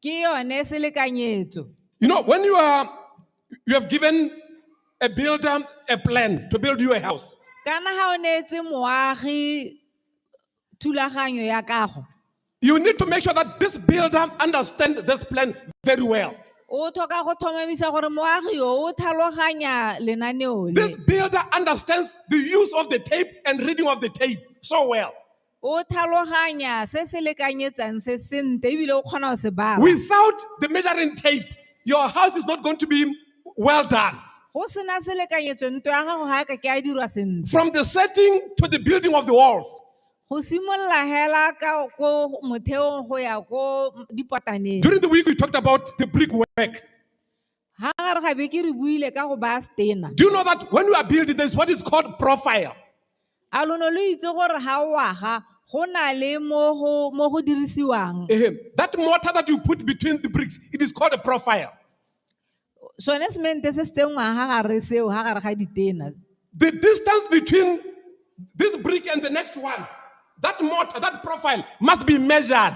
ke yone selekanyetso. You know, when you have given a builder a plan to build you a house, Kana ha o neetse moagi thulaganyo ya kago. you need to make sure that this builder understands this plan very well. O tlhoka go tlhomamisa gore moagi yo o tlhaloganya lenaneo This le. builder understands the use of the tape and reading of the tape so well. O tlhaloganya se se lekanyetsang se sente ebile o kgona go se bala. Without the measuring tape, your house is not going to be well done. Go sena selekanyetso ntwa ya gago ga ka ke a dirwa sentle. From the setting to the building of the walls. Go simolola hela ka ko motheong go ya ko dipataneng. During the week, we talked about the brickwork. Ha gare ga beke re buile ka go ba stena. Do you know that when you are building, there's what is called profile? A lono lo itse gore ha o aga go na le mo go dirisiwang. That mortar that you put between the bricks, it is called a profile. Sone semente se sengwa ha gare seo ha gare ga ditena. The distance between this brick and the next one, that mortar, that profile must be measured.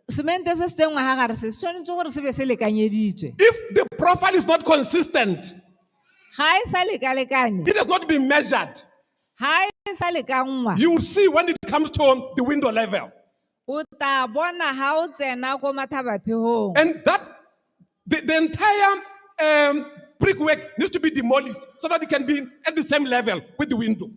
Semente se sengwa ha gare se tshwanetse gore se be se lekanyeditswe. If the profile is not consistent, Ha e sa lekalekane. it has not been measured. Ha e sa lekangwa. You will see when it comes to the window level. O ta bona ha o tsena ko mathabaphehong. And that the entire brickwork needs to be demolished so that it can be at the same level with the window.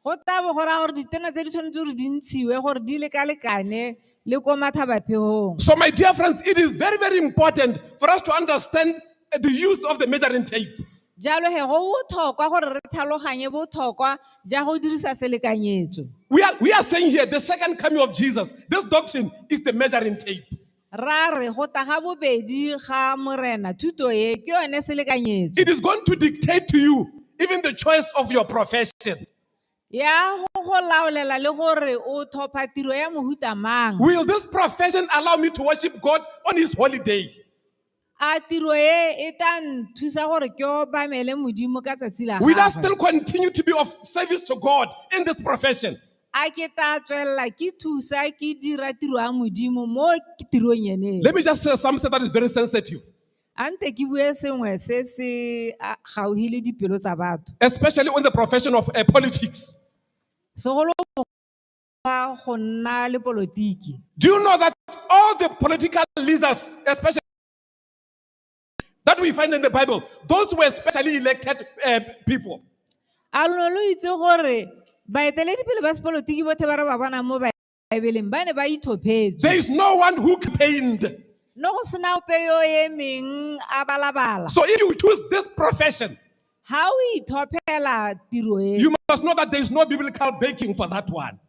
Go ta bo gore gore ditena tse di tshwanetse gore di ntshiwe gore di lekalekane le ko mathabaphehong. So my dear friends, it is very, very important for us to understand the use of the measuring tape. Jalo he go botlhokwa gore re tlhaloganye botlhokwa ja go dirisa selekanyetso. We are saying here the second coming of Jesus. This doctrine is the measuring tape. Ra re go taga bobedi ga morena thuto e ke yone selekanyetso. It is going to dictate to you even the choice of your profession. Ya go laolela le gore o tlhopha tiro ya mohuta mang. Will this profession allow me to worship God on his holiday? A a tiro e tla nthusa gore ke obamele modimo ka tsatsi la Will I gagwe. still continue to be of service to God in this profession? A ke tla tswelela ke thusa ke dira tiro ya modimo mo tirong ene. Let me just say something that is very sensitive, Ante ke bue sengwe se se gauhile dipelo tsa batho. especially in the profession of politics. Segolo ga go nna le politiki. Do you know that all the political leaders, especially that we find in the Bible, those were specially elected people? A lona lo itse gore baeteledipele ba sepolotiki botlhe ba re ba bona mo Baebeleng ba ne ba ithopetse. There is no one who campaigned. No go sena ope yo emeng a balabala. So if you choose this profession, Ha o ithopela tiro e, you must know that there is no biblical backing for that one.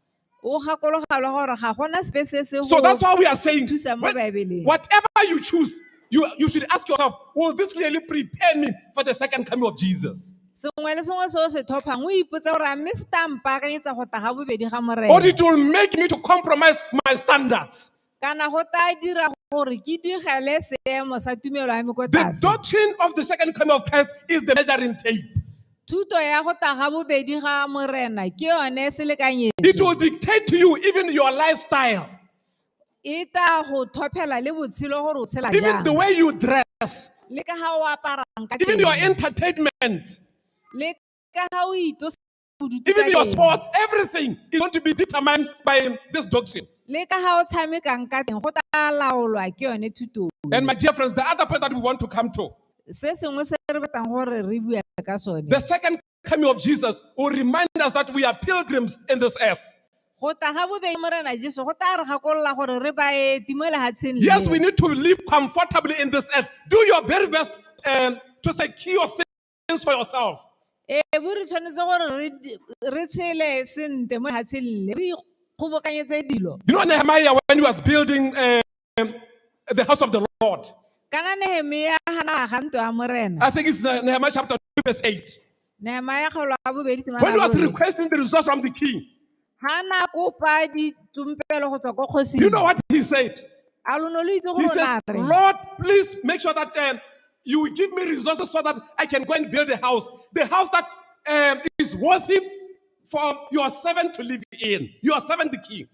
o gakologa le gore ga gona sepe se se So that's why we are saying, thusa mo Baebeleng. whatever you choose, you should ask yourself, will this really prepare me for the second coming of Jesus? Sengwe le sengwe se o se thophang o ipotsa gore a mme se tla mpaakanyetsa go tla ga bobedi ga Or morena. it will make me to compromise my standards. Kana go tla dira gore ke digele seemo sa tumelo ya me ko The tlase. doctrine of the second coming of Christ is the measuring tape. Thuto ya go tla ga bobedi ga morena ke yone It selekanyetso. will dictate to you even your lifestyle, E tla go thophela le botshelo gore o tshela even the jang. way you dress, Le ka ga o aparang ka even your teng. entertainment, Le ka ga o itlosa bodutu even ka your teng. sports, everything is going to be determined by this doctrine. Le ka ga o tshamekang ka teng go tla laolwa ke yone thuto. And my dear friends, the other point that we want to come to, Se sengwe se re batlang gore re bua ka sone. the second coming of Jesus will remind us that we are pilgrims in this earth. Go tla ga bobedi morena Jesu go tla re gakolola gore re baeti mo lehatsheng le. Yes, we need to live comfortably in this earth. Do your very best to secure things for yourself. Bo re tshwanetse gore re tshele sente mo lehatsheng le. Re ikgobokanyetse dilo. You know Nehemiah, when he was building the house of the Lord, Kana Nehemia hana ga ntwa ya morena. I think it's Nehemiah chapter 2 verse 8. Nehemia kgolo ya bobedi temana When he was bobedi. requesting the resource from the king, Hana kopa ditumpelo go tswa ko kgotsing. you know what he said? A lona lo itse He gore says, na re. Lord, please make sure that you will give me resources so that I can go and build a house. The house that is worthy for your servant to live in. Your servant, the king.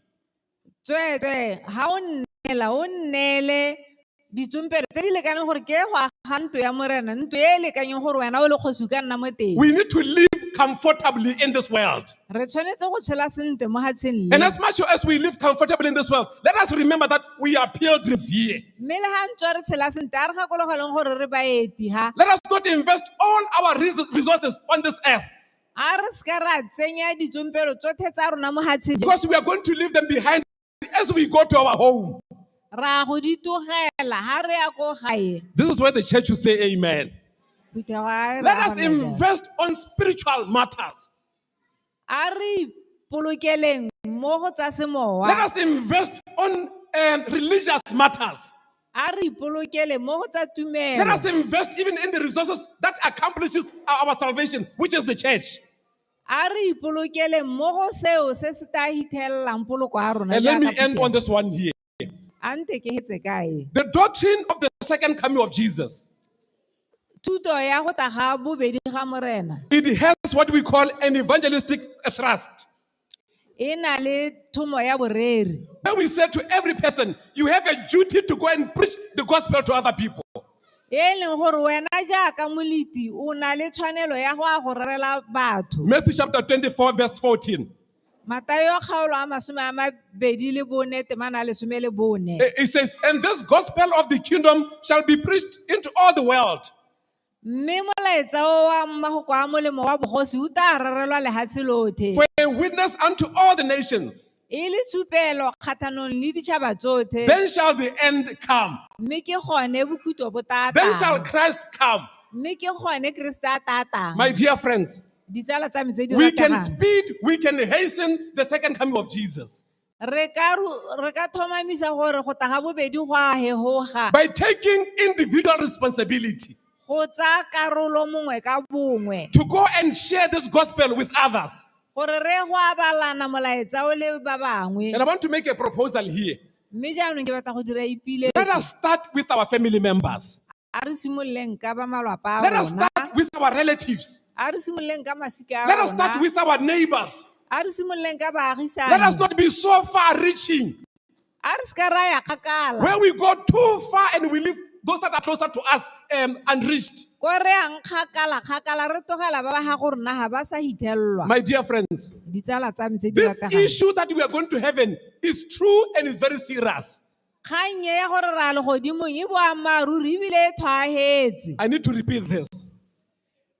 Tswe ha o nnele ditumpelo tse di lekaneng gore ke go aga ntlo ya morena, ntlo e lekanyeng gore wena o le kgosi ka nna mo teng. We need to live comfortably in this world. Re tshwanetse go tshela sentle mo hatsheng And le. as much as we live comfortably in this world, let us remember that we are pilgrims here. Mme le ha ntse re tshela sentle a re gakologeleng gore re baeti ha. Let us not invest all our resources on this earth, A re ska ra tsenya ditumpelo tsotlhe tsa rona mo hatsheng. because we are going to leave them behind as we go to our home. Ra go di tlogela ha re ya ko gae. This is where the church will say amen. Let us invest on spiritual matters. A re polokeleng mo go tsa semowa. Let us invest on religious matters. A re polokele mo go tsa tumelo. Let us invest even in the resources that accomplishes our salvation, which is the church. A re polokele mo go seo se se ta hithelang poloko ya rona. And let me end on this one here. Ante ke hetse kae. The doctrine of the second coming of Jesus, Thuto ya go tla ga bobedi ga morena. it has what we call an evangelistic thrust. E na le thomo ya boreri. When we say to every person, you have a duty to go and preach the gospel to other people. E leng gore wena jaaka moliti o na le tshwanelo ya go a go rerela batho. Matthew chapter 24 verse 14. Matayo kgaolo a masome a mabedi le bone temana le some le bone. It says, and this gospel of the kingdom shall be preached into all the world. Mme molaetsa o wa mmagoko a molemo wa bogosi o tla rerelwa lehatshe lotlhe. For a witness unto all the nations. E le tshupelo kgathanong le ditšhaba tsotlhe. Then shall the end come. Mme ke gone bokhutlo bo tla Then shall tlang. Christ come. Mme ke gone Kriste a tla tlang. My dear friends, Ditsala tsa me tse di we can rategang. speed, we can hasten the second coming of Jesus Re ka thomamisa gore go tla ga bobedi go a hegoga. by taking individual responsibility Go tsa karolo mongwe ka bongwe. to go and share this gospel with others. Gore re go abalana molaetsa o le ba bangwe. And I want to make a proposal here. Mme jaanong ke batla go dira ipile. Let us start with our family members. A re simololeng ka ba malapa a Let us rona. start with our relatives. A re simololeng ka masika a Let us start rona. with our neighbors. A re simololeng ka Let us baagisane. not be so far reaching A re ska ra ya kgakala. where we go too far and we leave those that are closer to us unreached. Ko re yang kgakala re tlogela ba ba ga go rona ga ba sa hithelelwa. My dear friends, Ditsala tsa me tse di this rategang. issue that we are going to heaven is true and is very serious. Kgang e ya gore ra le godimong e boammaaruri ebile e tshwaegetse. I need to repeat this.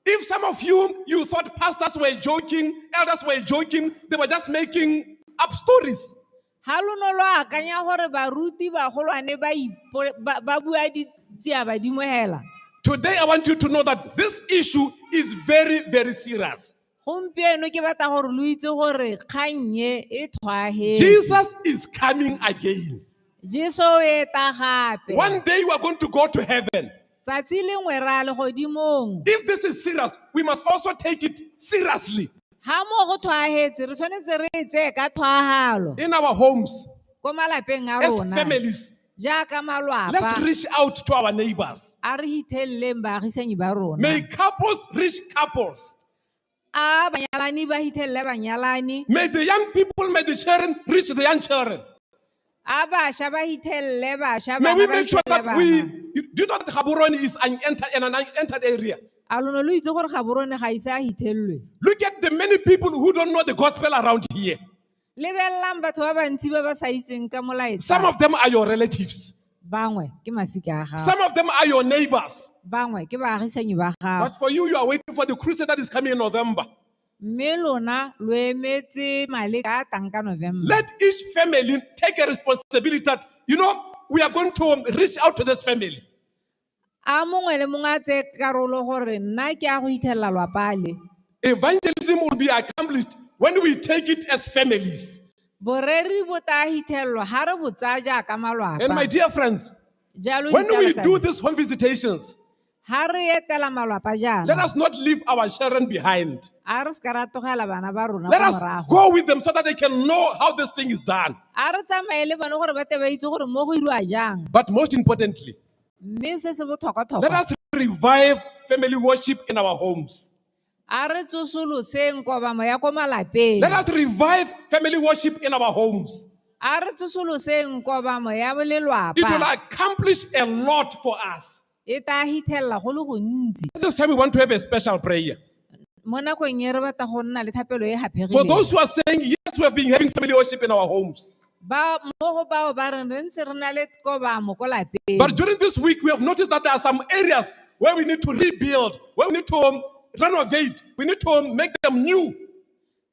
If some of you thought pastors were joking, elders were joking, they were just making up stories. Ha lo no lo akanya gore baruti bagolwane ba bua ditsia badimo hela. Today I want you to know that this issue is very, very serious. Gompieno ke batla gore lo itse gore kgang e tshwaegetse. Jesus is coming again. Jesu e tla gape. One day we are going to go to heaven. Tsatsi lengwe ra le godimong. If this is serious, we must also take it seriously. Ha mo go tshwaegetse re tshwanetse re e tseye ka tshwagalo. In our homes, Ko malapeng a as rona. families, Jaaka malwapa. let's reach out to our neighbors. A re hitheleleng baagisani ba rona. May couples reach couples. A banyalani ba hithelele banyalani. May the young people, may the children reach the young children. A bašwa ba hithelele bašwa. May bana we ba make sure hithelele that we, bana. do you know that Gaborone is an entered area? A lo no lo itse gore Gaborone ga ise a hithelelwe. Look at the many people who don't know the gospel around here. Lebellang batho ba bantsi ba ba sa itseng ka molaetsa. Some of them are your relatives. Bangwe ke masika a gago. Some of them are your neighbors. Bangwe ke baagisani ba gago. But for you, you are waiting for the crusade that is coming in November. Mme lona lo emetse maleka a tang ka November. Let each family take a responsibility that, we are going to reach out to this family. A mongwe le mongwe a tse karolo gore nna ke a go hithelela lwapale. Evangelism will be accomplished when we take it as families. Boreri bo ta hithelwa ha re bo tsaya jaaka malwapa. And my dear friends, Jalo when we ditsala do tsa me. these home visitations, Ha re etela malwapa jaana. let us not leave our children behind. A re ska ra tlogela bana ba rona Let ko us morago. go with them so that they can know how this thing is done. A re tsamaye le bone gore ba te ba itse gore mo go iriwa jang. But most importantly, Mme se se botlhokwa let tlhokwa. us revive family worship in our homes. A re tsosoloseng kobamo ya ko malapeng. Let us revive family worship in our homes. A re tsosoloseng kobamo ya It will bolelwapa. accomplish a lot for us. E ta hithelela go le gontsi. This time we want to have a special prayer. Mo nakong e re batla go nna le thapelo e For those gapegileng. who are saying, yes, we have been having family worship in our homes. Ba mo go bao ba re ntse re na le kobamo ko lapeng. But during this week, we have noticed that there are some areas where we need to rebuild, where we need to renovate, we need to make them new.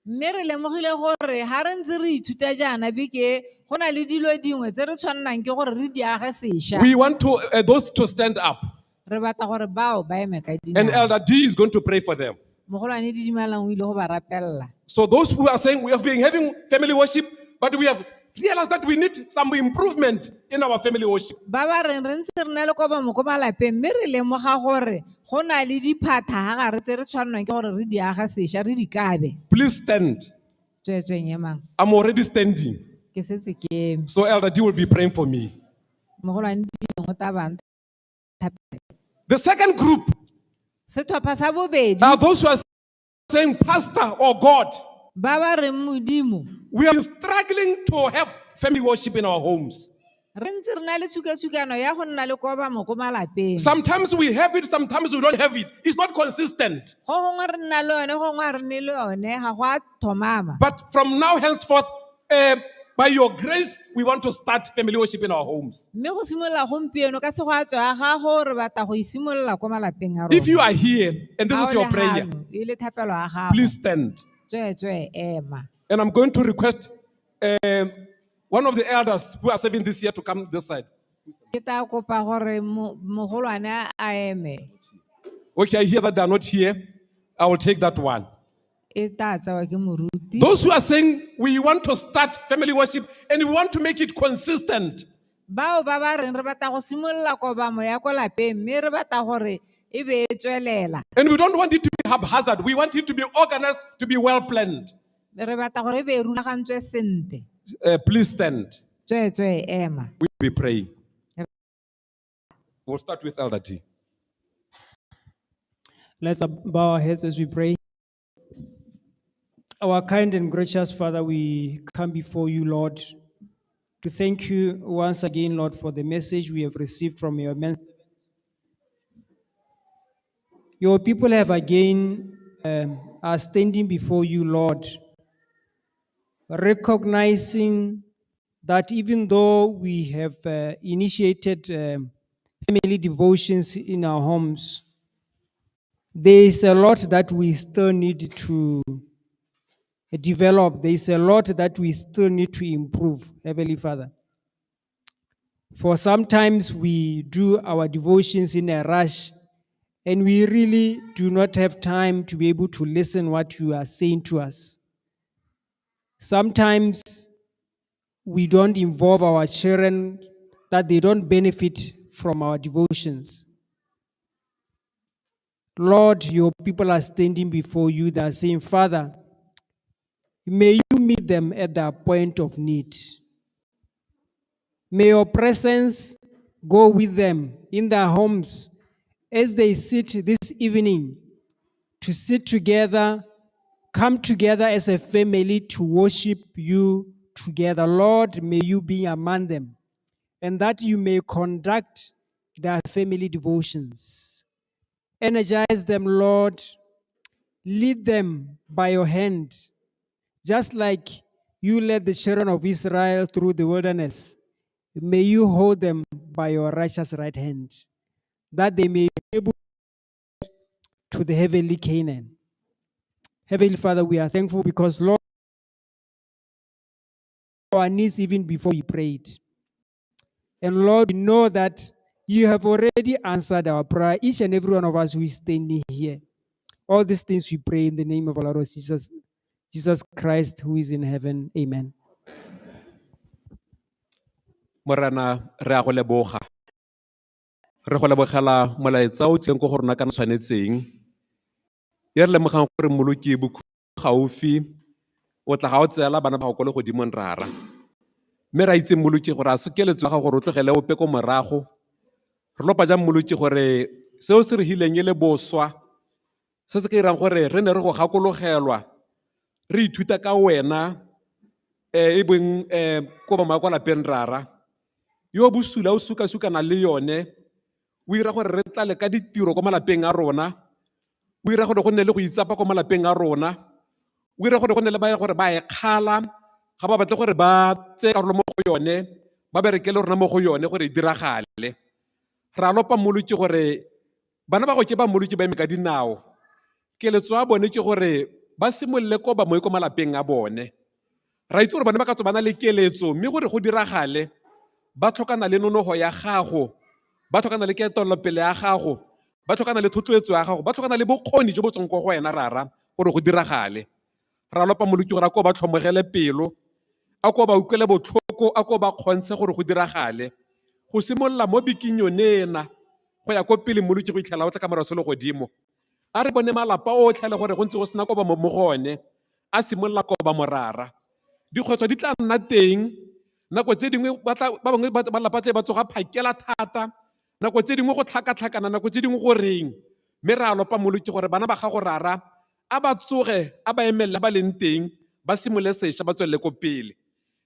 Mme re lemogile gore ha re ntse re ithuta jaana beke go na le dilo dingwe tse re tshwannang ke gore re di age sešwa. We want to those to stand up. Re batla gore bao ba eme ka And dinao. Elder D is going to pray for them. Mogolwane Didimalang o ile go ba rapella. So those who are saying we have been having family worship, but we have realized that we need some improvement in our family worship. Ba ba reng re ntse re na le kobamo ko malapeng mme re lemoga gore go na le diphata ga gare tse re tshwannang ke gore re di aga sešwa re di kabe. Please stand. Tsweetsweng emang I'm already standing. ke setse ke eme. So Elder D will be praying for me. Mogolwane Didimang o tla bang thapela. The second group Setlhopha sa bobedi are those who are saying, Pastor or God, ba ba reng Modimo we are struggling to have family worship in our homes. re ntse re na le tshukatshukano ya go nna le kobamo ko malapeng. Sometimes we have it, sometimes we don't have it. It's not consistent. Go gongwe re nna le yone, go gongwe re ne le yone, ga go a thomama. But from now henceforth, by your grace, we want to start family worship in our homes. Mme go simolola gompieno ka segwatso ya gago re batla go isimolola ko malapeng a rona. If you are here and this Ha is o your le prayer, hano, e le thapelo ya gago. please stand. Tsweetswe ema. And I'm going to request one of the elders who are serving this year to come this side. Ke tla kopa gore mogolwane a eme. Okay, I hear that they are not here. I will take that one. E tla tsewa ke moruti. Those who are saying we want to start family worship and we want to make it consistent. Bao ba ba reng re batla go simolola kobamo ya ko lapeng mme re batla gore e be e tswelela. And we don't want it to be haphazard. We want it to be organized, to be well planned. Re batla gore e be e rulagantswe sentle. Please stand. Tsweetswe ema. We'll be praying. We'll start with Elder T. Let's bow our heads as we pray. Our kind and gracious Father, we come before you, Lord, to thank you once again, Lord, for the message we have received from your men. Your people have again are standing before you, Lord, recognizing that even though we have initiated family devotions in our homes, there is a lot that we still need to develop. There is a lot that we still need to improve, Heavenly Father. For sometimes we do our devotions in a rush and we really do not have time to be able to listen what you are saying to us. Sometimes we don't involve our children, that they don't benefit from our devotions. Lord, your people are standing before you. They are saying, Father, may you meet them at their point of need. May your presence go with them in their homes as they sit this evening to sit together, come together as a family to worship you together. Lord, may you be among them, and that you may conduct their family devotions. Energize them, Lord. Lead them by your hand, just like you led the children of Israel through the wilderness. May you hold them by your righteous right hand, that they may be able to the heavenly Canaan. Heavenly Father, we are thankful because, Lord, our needs even before we prayed. And Lord, we know that you have already answered our prayer, each and every one of us who is standing here. All these things we pray in the name of our Lord Jesus Christ, who is in heaven. Amen. Morena re a go leboga. Re go lebogela molaetsa o tseng ko go rona ka tshwanetseng. Ye re lemogang gore moloki gaufi o tla ga o tseela bana ba go le godimong rara. Mme ra itse moloki gore a se keletso ya gago gore o tlogele ope ko morago. Re lopa jang moloki gore seo se re hileng e le boswa se se ka irang gore re ne re go gakologelwa re ithuta ka wena e beng ko ba kwa lapeng rara yo bosula o suka-sukana le yone o ira gore re tlale ka ditiro ko malapeng a rona o ira gore go nne le go itsapa ko malapeng a rona o ira gore go nne le ba gore ba e kgala ga ba batle gore ba tse karolo mo go yone ba berekele rona mo go yone gore e diragale. Ra lopa moloki gore bana ba go ke ba moloki ba eme ka dinao keletso ya bone ke gore ba simolole ko ba mo ko malapeng a bone. Ra itse gore bana ba ka tswa ba na le keletso mme gore go diragale ba tlhokana le nonogo ya gago, ba tlhokana le ketelopele ya gago, ba tlhokana le thotloetso ya gago, ba tlhokana le bokgoni jo bo tswang ko go wena rara gore go diragale. Ra lopa moloki gore a ko ba tlhomogele pelo, a ko ba utlwele botlhoko, a ko ba kgontshe gore go diragale go simolola mo bikinyonena go ya ko pele moloki go itlhela o tla ka morago se le godimo. A re bone malapa otlhe le gore go ntse go sena ko ba mo gone a simolola ko ba morara. Dikgwetlho di tla nna teng, nako tse dingwe ba bangwe ba lapa tle ba tsoga phakela thata, nako tse dingwe go tlhaka-tlhakana, nako tse dingwe go reng. Mme re a lopa moloki gore bana ba gago rara a ba tsoge a ba emelela ba leng teng ba simolole sešwa ba tswelele ko pele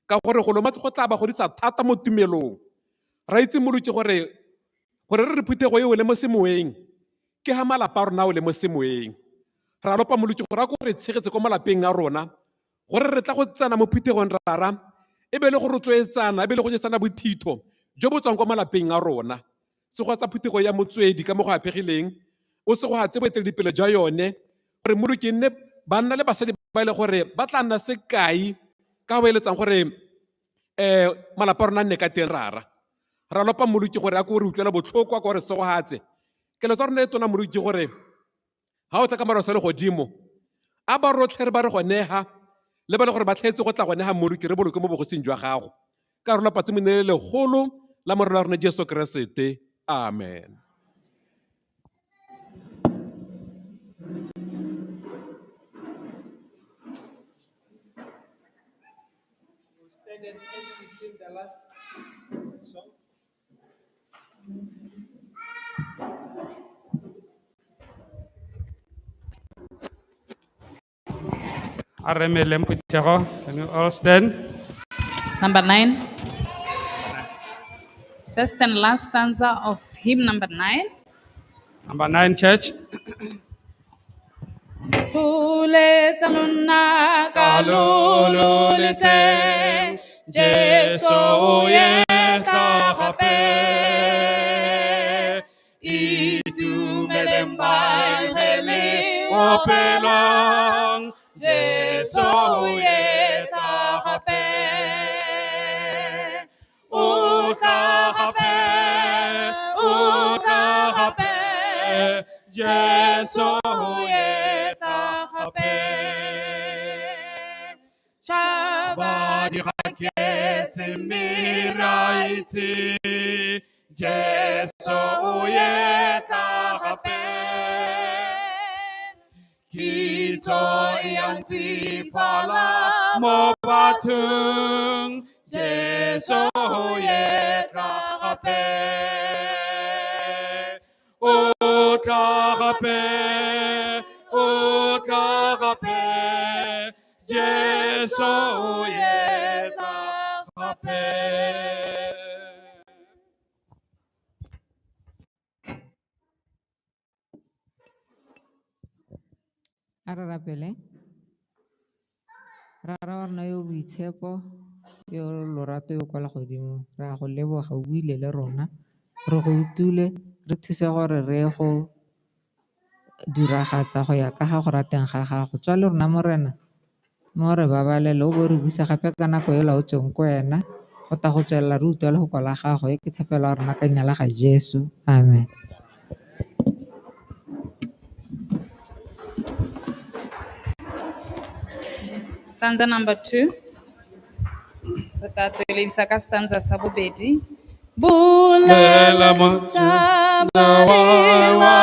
ka gore go tla ba godisa thata mo tumelong. Ra itse moloki gore re re phuthego eo le mo semoeng ke ha malapa a rona o le mo semoeng. Ra lopa moloki gore a ko re tshegetse ko malapeng a rona gore re tla go tsena mo phuthegong rara e be le go rotloetsana, e be le go jetsana bothitho jo bo tswang ko malapeng a rona. Se go tsa phuthego ya Motswedi ka mo go apegileng o se go hatse boeteledipele jwa yone gore moloki nne banna le basadi ba ile gore ba tla nna sekai ka go eletsang gore malapa a rona nne ka teng rara. Ra lopa moloki gore a ko re utlwela botlhoko a ko re se go hatse keletso rona e tona moloki gore ga o tla ka morago sa le godimo a ba rotlhe re ba re go neha le ba le gore ba tlhaetse go tla go neha moloki re boloke mo bogosing jwa gago ka re lopa tse monele legolo la morena wa rona Jesu Keresete. Amen. As we sing the last song. Aremele Mputero. Can you all stand? Number 9. First and last stanza of hymn number 9. Number 9, church. Tsuletsa lona ka lololetseng, Jesu o etla gape. Itumeleng baikele opelang, Jesu o etla gape. O tla gape, o tla gape, Jesu o etla gape. Shaba di raketse miraiti, Jesu o etla gape. Kitso ianti fala mo batung, Jesu o etla gape. O tla gape, o tla gape, Jesu o etla gape. A re rapele. Ra rona yo boitshepo yo lorato yo kwa la godimo ra go leboga o buile le rona re go utule re thuse gore re go diragatsa go ya ka ga go rateng ga gago tswa le rona morena mo re babalele o bo re busa gape ka nako e la o tsweng ko wena go ta go tswelela re utlwa le go kwa la gago e ke thapelo ya rona ka leina la ga Jesu amen. Stanza number 2. Re tla tsweledisa ka stanza sa bobedi. Bulela motaba wa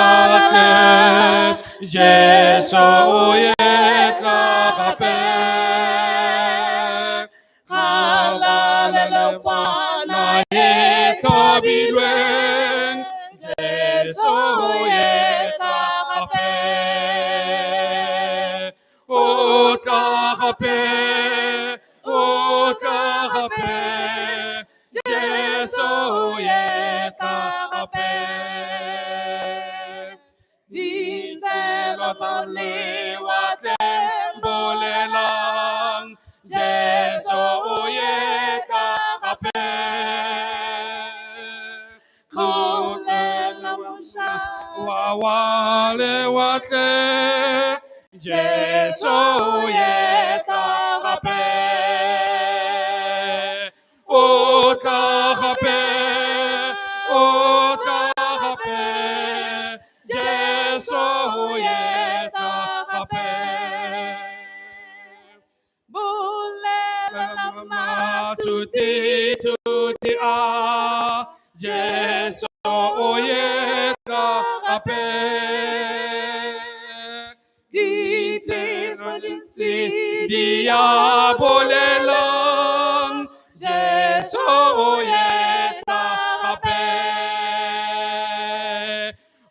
Jesu o etla gape. Halala pana etla bilwen, Jesu o etla gape. O tla gape, o tla gape, Jesu o etla gape. Dintelo tsa lewatleng bolelang, Jesu o etla gape. Tlolela mosha wa lewatle, Jesu o etla gape. O tla gape, o tla gape, Jesu o etla gape. Bulela matsuti tsuti a, Jesu o etla gape. Dia bolelang, Jesu o etla gape.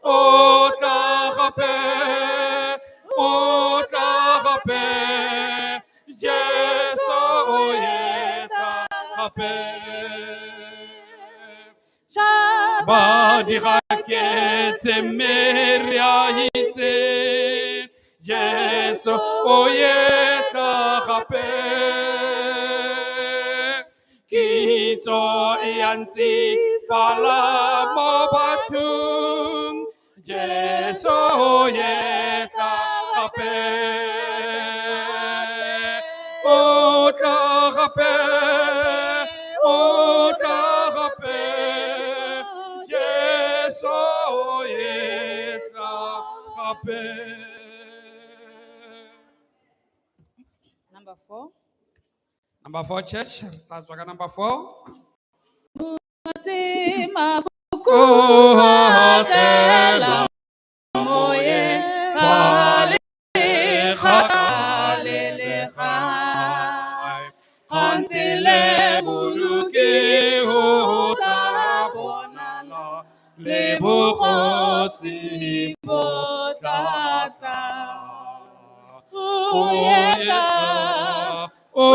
O tla gape, o tla gape, Jesu o etla gape. Shaba di raketse meriaitse, Jesu o etla gape. Kitso ianti fala mo batung, Jesu o etla gape. O tla gape, o tla gape, Jesu o etla gape. Number 4. Number 4, church. That's number 4. Matima bukuhatela moye khale khale khai kantile buluke hota bonala le bukhosi botata. o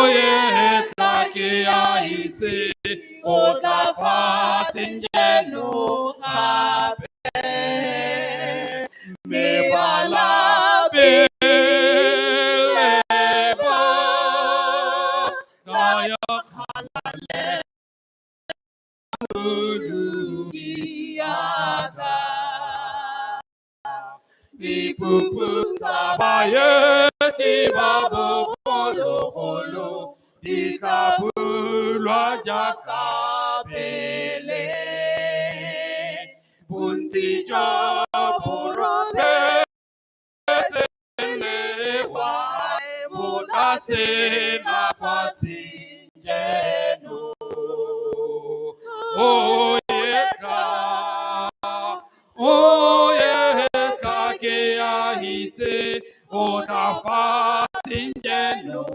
ye tla ke ya itse o tla fatseng jeno gape me bala pele ba ka ya khalale ulubiaka dipupu tsa baeti ba bogologolo di tla bulwa jaaka pele bontsi jo bo robetseng lewae bo tla tshela fatshe jeno o yetla o yetla ke a itse o tla fatshe jeno